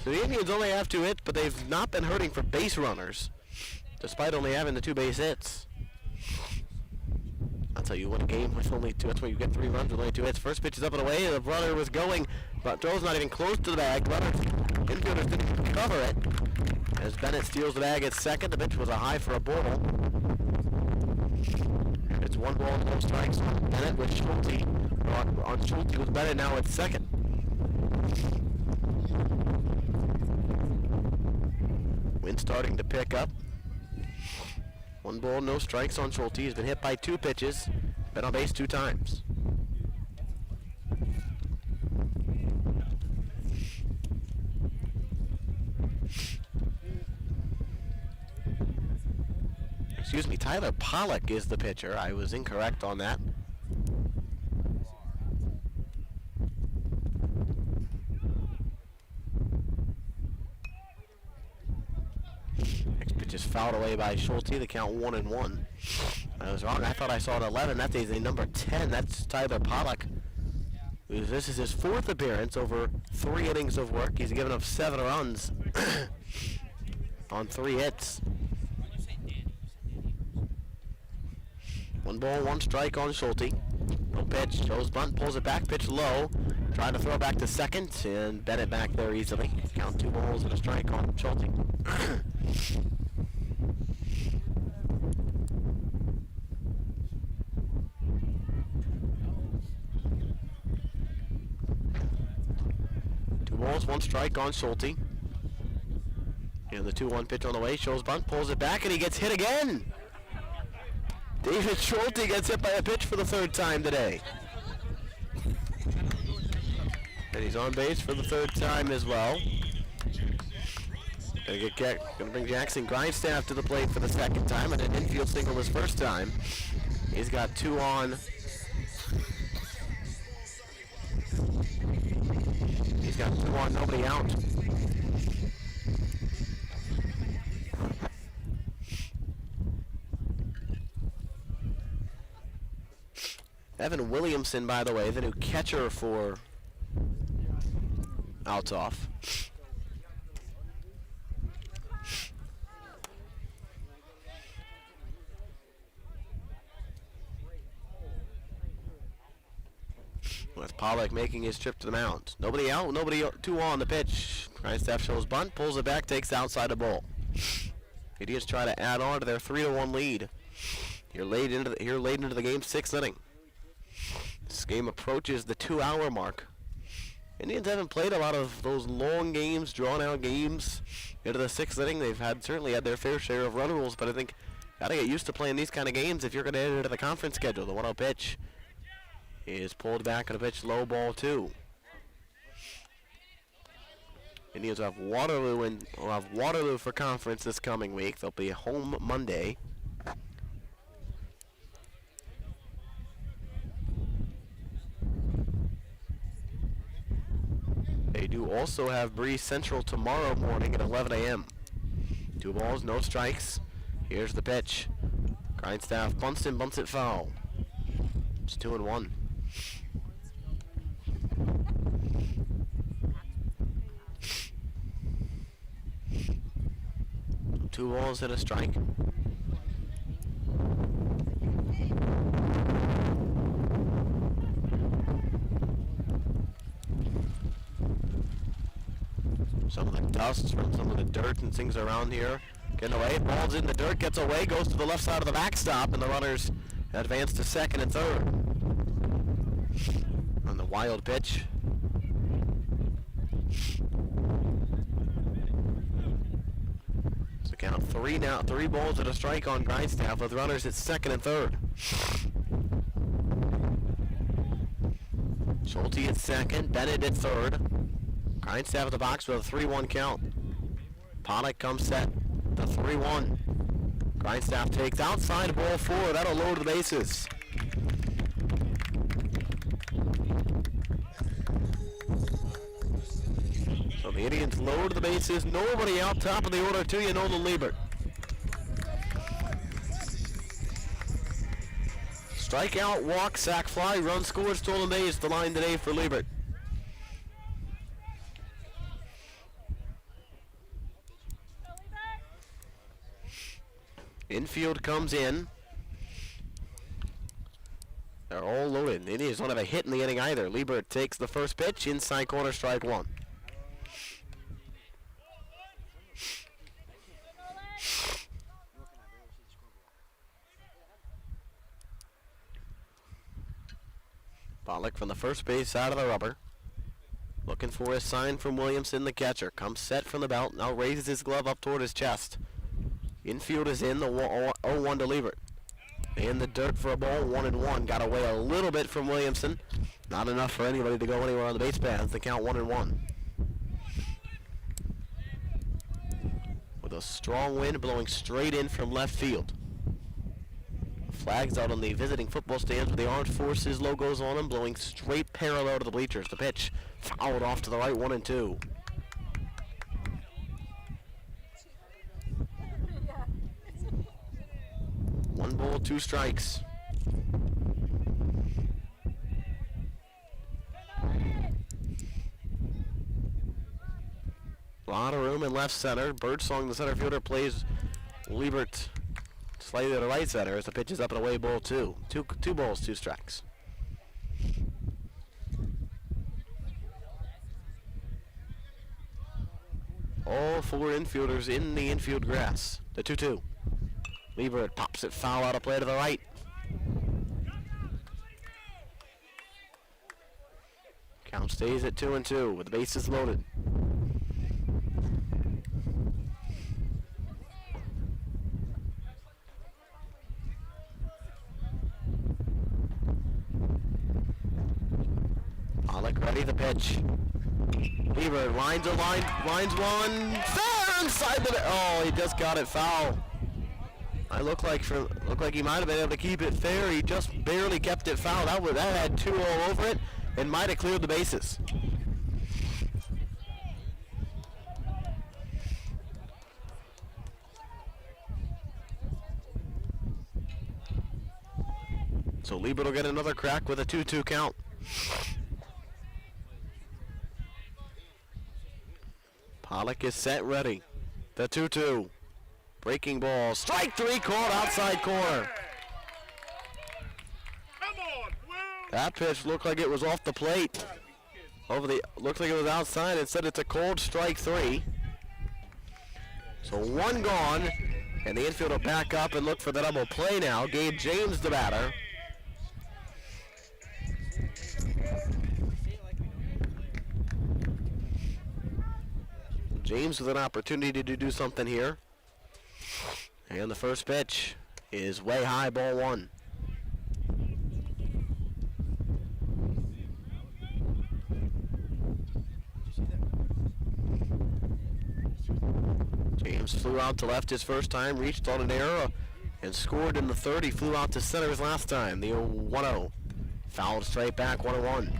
So the Indians only have 2 hits, but they've not been hurting for base runners, despite only having the 2 base hits. I'll tell you what, a game with only 2, that's when you get 3 runs with only 2 hits. First pitch is up and away, the runner was going, but throw's not even close to the bag. Infielders didn't cover it. As Bennett steals the bag at second, the pitch was a high for a ball. It's 1 ball, no strikes on Bennett with Schulte. On Schulte with Bennett now at second. Wind starting to pick up. 1 ball, no strikes on Schulte. He's been hit by 2 pitches. Been on base 2 times. Excuse me, Tyler Pollock is the pitcher. I was incorrect on that. Next pitch is fouled away by Schulte. The count 1-1. I was wrong. I thought I saw an 11. That is a number 10. That's Tyler Pollock. This is his 4th appearance over 3 innings of work. He's given up 7 runs on 3 hits. 1 ball, 1 strike on Schulte. No pitch. Shows bunt, pulls it back, pitch low. Trying to throw back to second, and Bennett back there easily. Count 2 balls and a strike on Schulte. Two balls, 1 strike on Schulte. And the 2-1 pitch on the way. Shows bunt, pulls it back, and he gets hit again. David Schulte gets hit by a pitch for the 3rd time today. And he's on base for the 3rd time as well. Gonna bring Jackson Grindstaff to the plate for the 2nd time, and an infield single his 1st time. He's got 2 on. He's got 2 on, nobody out. Evan Williamson, by the way, the new catcher for Althoff. With Pollock making his trip to the mound. Nobody out, nobody 2 on the pitch. Grindstaff shows bunt, pulls it back, takes outside the ball. Indians try to add on to their 3-1 lead. Here late into the game's 6th inning. This game approaches the 2-hour mark. Indians haven't played a lot of those long games, drawn-out games. Into the 6th inning, they've certainly had their fair share of run rules, but I think gotta get used to playing these kind of games if you're going to enter into the conference schedule. The 1-0 pitch is pulled back and a pitch low, ball 2. Indians will have Waterloo for conference this coming week. They'll be home Monday. They do also have Bree Central tomorrow morning at 11 a.m. 2 balls, no strikes. Here's the pitch. Grindstaff bunts it foul. It's 2-1. 2 balls and a strike. Some of the dust from some of the dirt and things around here. Getting away, ball's in the dirt, gets away, goes to the left side of the backstop, and the runners advance to second and third. On the wild pitch. So count 3 now, 3 balls and a strike on Grindstaff with runners at second and third. Schulte at second, Bennett at third. Grindstaff at the box with a 3-1 count. Pollock comes set, the 3-1. Grindstaff takes outside, ball 4, that'll load the bases. So the Indians load the bases, nobody out, top of the order to you, Nolan Liebert. Strikeout, walk, sac fly, run scored, stolen base, the line today for Liebert. Infield comes in. They're all loaded. The Indians don't have a hit in the inning either. Liebert takes the first pitch, inside corner, strike 1. Pollock from the first base side of the rubber. Looking for a sign from Williamson, the catcher. Comes set from the belt, now raises his glove up toward his chest. Infield is in, the 0-1 to Liebert. In the dirt for a ball, 1-1. Got away a little bit from Williamson. Not enough for anybody to go anywhere on the base paths. The count 1-1. With a strong wind blowing straight in from left field. Flags out on the visiting football stands with the Armed Forces logos on them, blowing straight parallel to the bleachers. The pitch fouled off to the right, 1-2. 1 ball, 2 strikes. A lot of room in left center. Birdsong, the center fielder, plays Liebert slightly to the right center as the pitch is up and away, ball 2. 2 balls, 2 strikes. All 4 infielders in the infield grass. The 2-2. Liebert pops it foul out of play to the right. Count stays at 2-2 with the bases loaded. Pollock ready the pitch. Liebert lines a line, lines one, fair inside the. Oh, he just got it foul. I looked like he might have been able to keep it fair. He just barely kept it foul. That had 2 all over it and might have cleared the bases. So Liebert will get another crack with a 2-2 count. Pollock is set ready. The 2-2. Breaking ball. Strike 3 called outside corner. That pitch looked like it was off the plate. Looked like it was outside. Instead it's a cold strike 3. So 1 gone. And the infield will back up and look for the double play now. Gabe James the batter. James with an opportunity to do something here. And the first pitch is way high, ball 1. James flew out to left his first time, reached on an error, and scored in the third. He flew out to center his last time, the 1-0. Fouled straight back, 1-1.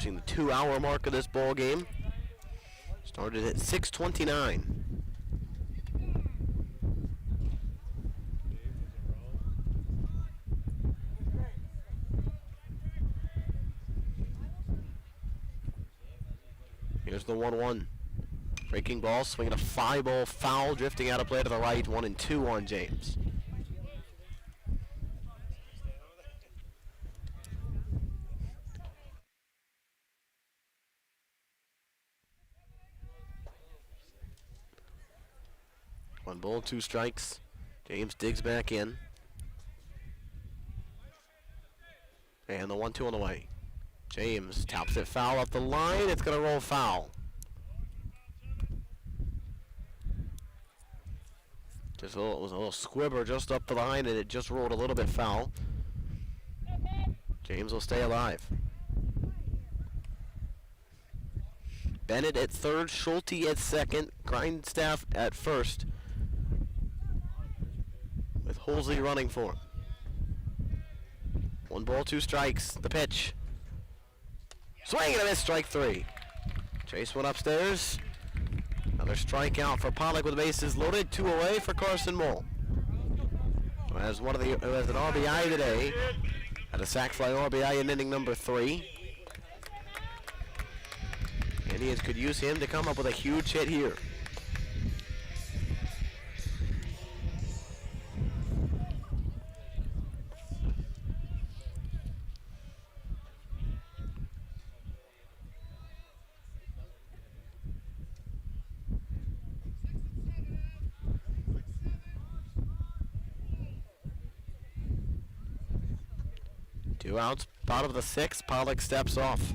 approaching the 2-hour mark of this ball game. Started at 6:29. Here's the 1-1. Breaking ball, swinging a 5-ball foul, drifting out of play to the right, 1-2 on James. One ball, 2 strikes. James digs back in. And the 1-2 on the way. James taps it foul up the line. It's going to roll foul. It was a little squibber just up the line, and it just rolled a little bit foul. James will stay alive. Bennett at third, Schulte at second, Grindstaff at first, with Holsey running for him. 1 ball, 2 strikes. The pitch. Swing and a miss, strike 3. Chase went upstairs. Another strikeout for Pollock with bases loaded. 2 away for Carson Mole, who has an RBI today. Had a sac fly RBI in inning number 3. Indians could use him to come up with a huge hit here. Two outs, bottom of the 6th. Pollock steps off.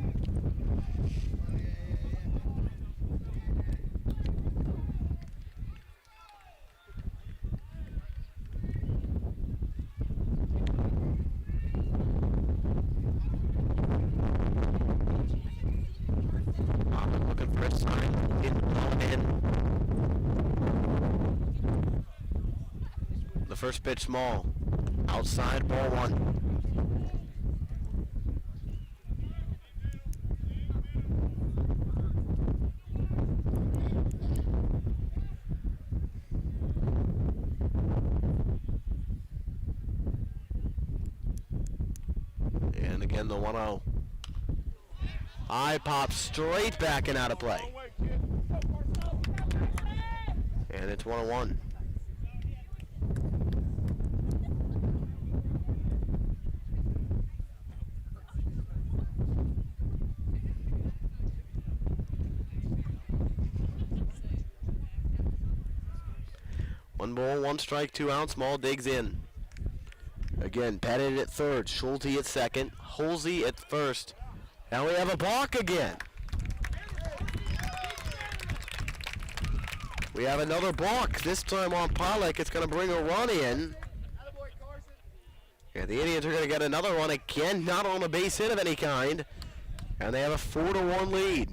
Pollock looking for a sign. In. The first pitch small. Outside, ball 1. And again, the 1-0. High pop straight back and out of play. And it's 1-1. One ball, 1 strike, 2 outs. Small digs in. Again, Pettit at third, Schulte at second, Holsey at first. Now we have a balk again. We have another balk, this time on Pollock. It's going to bring a run in. And the Indians are going to get another one again, not on a base hit of any kind. And they have a 4-1 lead.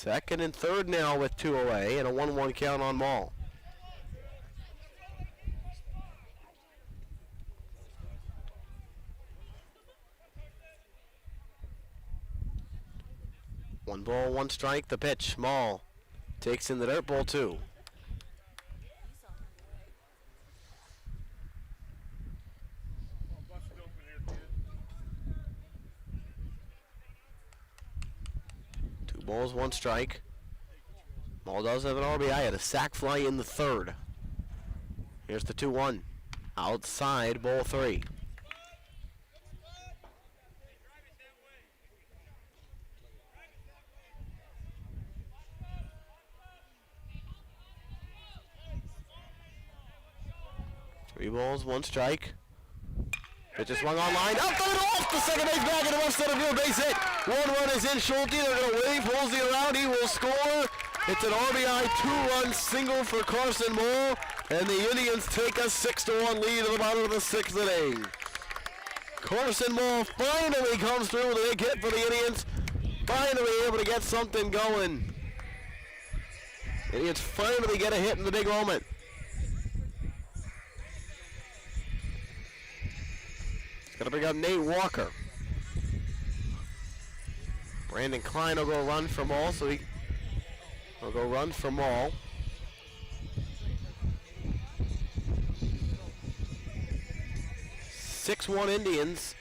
Second and third now with 2 away and a 1-1 count on Maul. One ball, 1 strike. The pitch. Maul takes in the dirt. Ball 2. Balls, 1 strike. Maul does have an RBI. Had a sac fly in the 3rd. Here's the 2-1. Outside, ball 3. Three balls, 1 strike. Pitch is swung on line. Out the middle, off the second base bag in the left center field. Base hit. 1 run is in. Schulte. They're going to wave. Holsey around. He will score. It's an RBI 2-run single for Carson Mole. And the Indians take a 6-1 lead at the bottom of the 6th inning. Carson Mole finally comes through with a big hit for the Indians. Finally able to get something going. Indians finally get a hit in the big moment. Gonna bring up Nate Walker. Brandon Klein will go run for Maul, so he will go run for Maul. .61 Indians,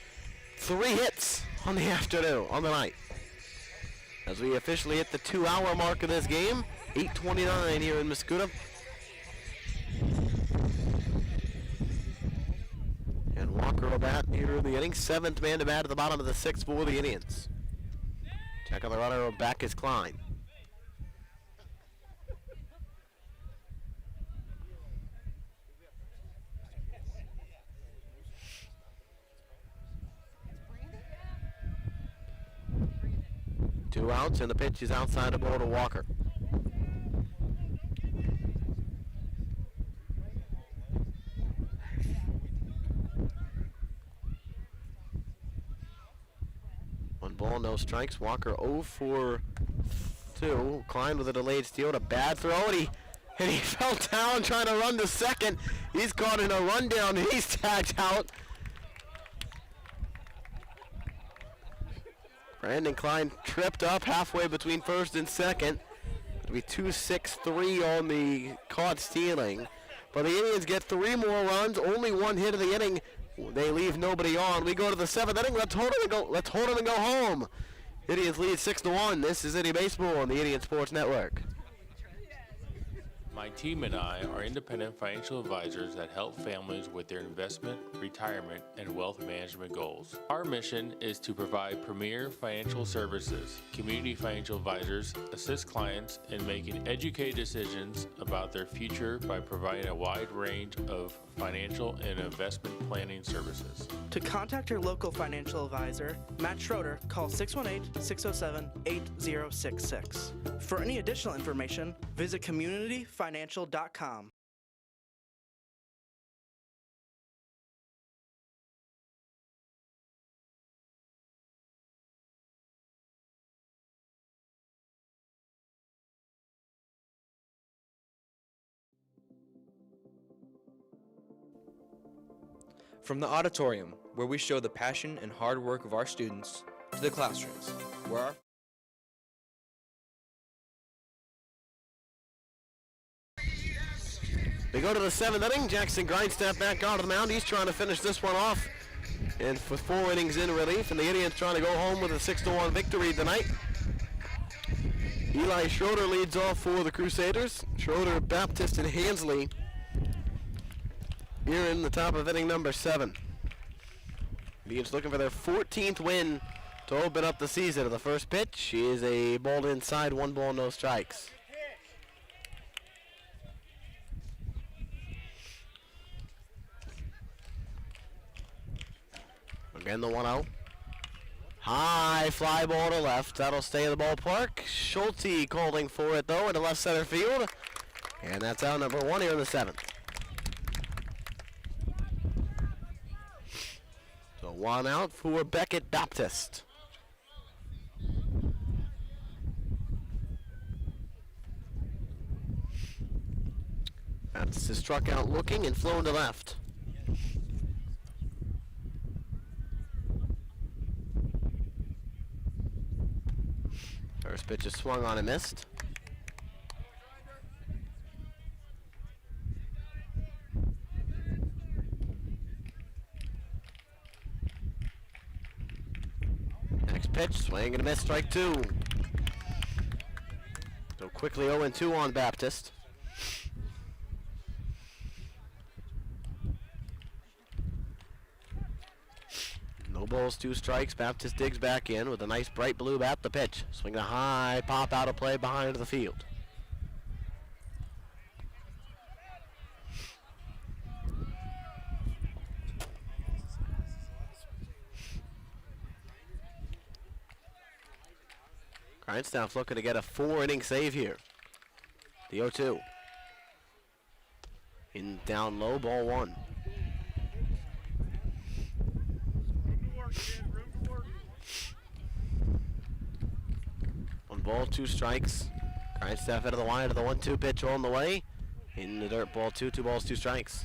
3 hits on the afternoon, on the night. As we officially hit the 2-hour mark of this game, 8:29 here in Mascoutah. And Walker will bat here in the inning. 7th man to bat at the bottom of the 6th for the Indians. Check on the runner, back is Klein. Two outs, and the pitch is outside the ball to Walker. One ball, no strikes. Walker 0 for 2. Klein with a delayed steal, and a bad throw, and he fell down trying to run to second. He's caught in a rundown, and he's tagged out. Brandon Klein tripped up halfway between first and second. It'll be 2-6-3 on the caught stealing. But the Indians get 3 more runs, only 1 hit of the inning. They leave nobody on. We go to the 7th inning. Let's hold them and go home. Indians lead 6-1. This is Indy Baseball on the Indian Sports Network. My team and I are independent financial advisors that help families with their investment, retirement, and wealth management goals. Our mission is to provide premier financial services. Community financial advisors assist clients in making educated decisions about their future by providing a wide range of financial and investment planning services. To contact your local financial advisor, Matt Schroeder, call 618-607-8066. For any additional information, visit communityfinancial.com. From the auditorium, where we show the passion and hard work of our students, to the classrooms, where our We go to the 7th inning. Jackson Grindstaff back onto the mound. He's trying to finish this one off. And with 4 innings in relief, and the Indians trying to go home with a 6-1 victory tonight. Eli Schroeder leads off for the Crusaders. Schroeder, Baptist, and Hansley here in the top of inning number 7. Indians looking for their 14th win to open up the season. The first pitch is a ball inside, 1 ball, no strikes. Again, the 1-0. High fly ball to left. That'll stay in the ballpark. Schulte calling for it, though, into left center field. And that's out number 1 here in the 7th. So 1 out for Beckett Baptist. Baptist is struck out looking and flown to left. First pitch is swung on and missed. Next pitch, swing and a miss, strike 2. So quickly 0-2 on Baptist. No balls, 2 strikes. Baptist digs back in with a nice bright blue bat. The pitch. Swing a high pop out of play behind the field. Grindstaff's looking to get a 4-inning save here. The 0-2. In down low, ball 1. Ball, 2 strikes. Grindstaff out of the line to the 1-2 pitch on the way. In the dirt, ball 2, 2 balls, 2 strikes.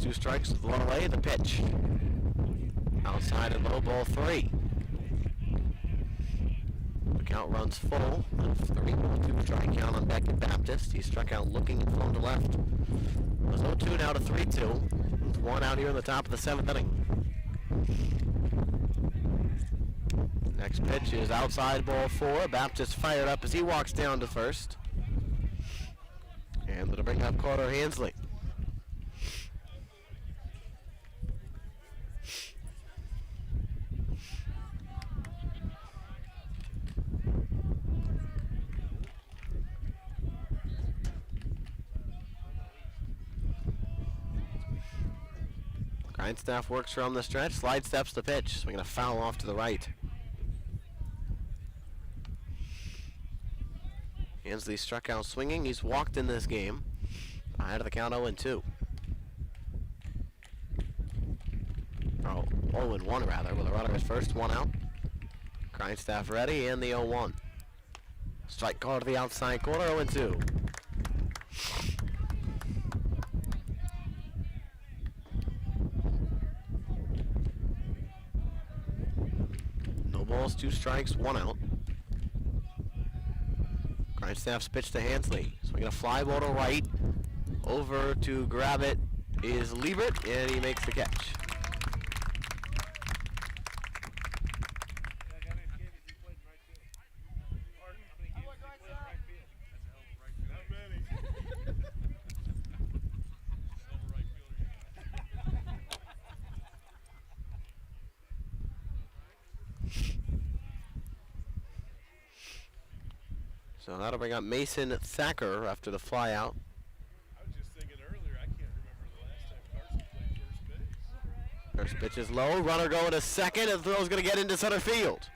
2 strikes with 1 away. The pitch. Outside and low, ball 3. The count runs full. 3-2 strike count on Beckett Baptist. He struck out looking and thrown to left. It was 0-2 now to 3-2. With 1 out here in the top of the 7th inning. Next pitch is outside, ball 4. Baptist fired up as he walks down to first. And it'll bring up Carter Hansley. Grindstaff works from the stretch, slide steps the pitch, swinging a foul off to the right. Hansley struck out swinging. He's walked in this game. Ahead of the count 0-2. Oh, 0-1 rather, with a runner at first, 1 out. Grindstaff ready, and the 0-1. Strike call to the outside corner, 0-2. No balls, 2 strikes, 1 out. Grindstaff's pitch to Hansley. Swinging a fly ball to right. Over to grab it is Liebert, and he makes the catch. So that'll bring up Mason Thacker after the fly out. I was just thinking earlier, I can't remember the last time Carson played first base. First pitch is low, runner going to second, and the throw's going to get into center field.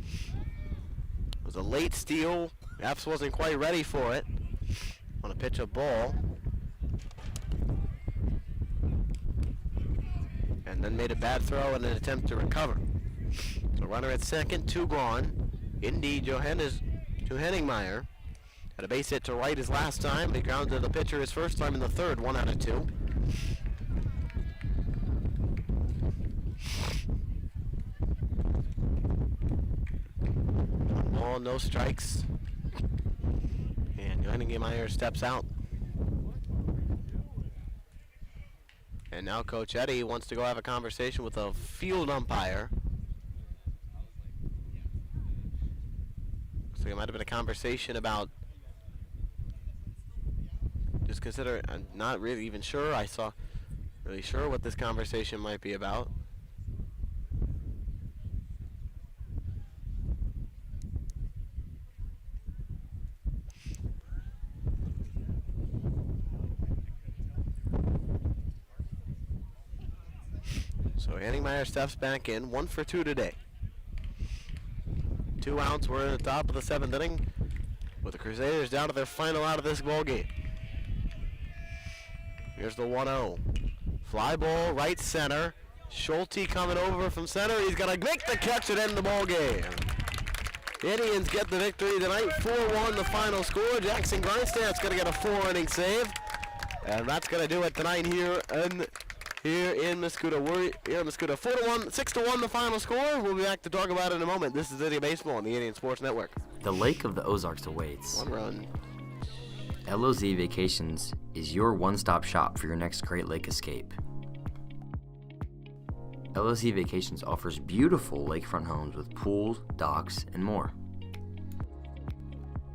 It was a late steal. Epps wasn't quite ready for it. Want to pitch a ball. And then made a bad throw in an attempt to recover. So runner at second, 2 gone. Indy Johenningmeyer had a base hit to right his last time. He grounded the pitcher his first time in the 3rd, 1 out of 2. One ball, no strikes. And Johenningmeyer steps out. And now Coach Eddy wants to go have a conversation with a field umpire. So it might have been a conversation about, just consider, I'm not really even sure. Really sure what this conversation might be about. So Hanningmeyer steps back in, 1 for 2 today. 2 outs. We're at the top of the 7th inning with the Crusaders down to their final out of this ball game. Here's the 1-0. Fly ball, right center. Schulte coming over from center. He's going to make the catch and end the ball game. The Indians get the victory tonight, 4-1 the final score. Jackson Grindstaff's going to get a 4-inning save. And that's going to do it tonight here in Mascoutah. We're here in Mascoutah, 4-1, 6-1 the final score. We'll be back to talk about it in a moment. This is Indian Baseball on the Indian Sports Network. The Lake of the Ozarks awaits. 1 run. LOZ Vacations is your one-stop shop for your next Great Lake escape. LOZ Vacations offers beautiful lakefront homes with pools, docks, and more.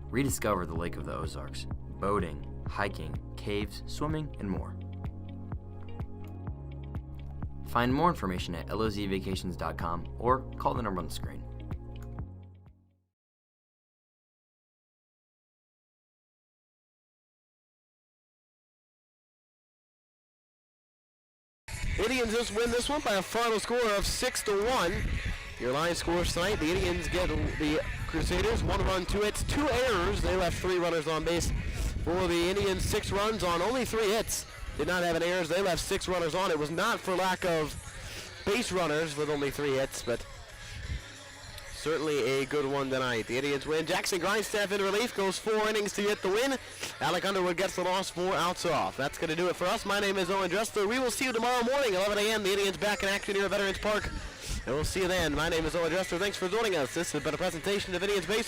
Rediscover the Lake of the Ozarks, boating, hiking, caves, swimming, and more. Find more information at lozvacations.com or call the number on the screen. Indians just win this one by a final score of 6-1. Your line scores tonight. The Indians get the Crusaders 1 run, 2 hits, 2 errors. They left 3 runners on base. For the Indians, 6 runs on only 3 hits. Did not have an errors. They left 6 runners on. It was not for lack of base runners with only 3 hits, but certainly a good one tonight. The Indians win. Jackson Grindstaff in relief goes 4 innings to get the win. Alec Underwood gets the loss for Althoff. That's going to do it for us. My name is Owen Dressler. We will see you tomorrow morning, 11 a.m. The Indians back in action here at Veterans Park. And we'll see you then. My name is Owen Dressler. Thanks for joining us. This has been a presentation of Indians Baseball.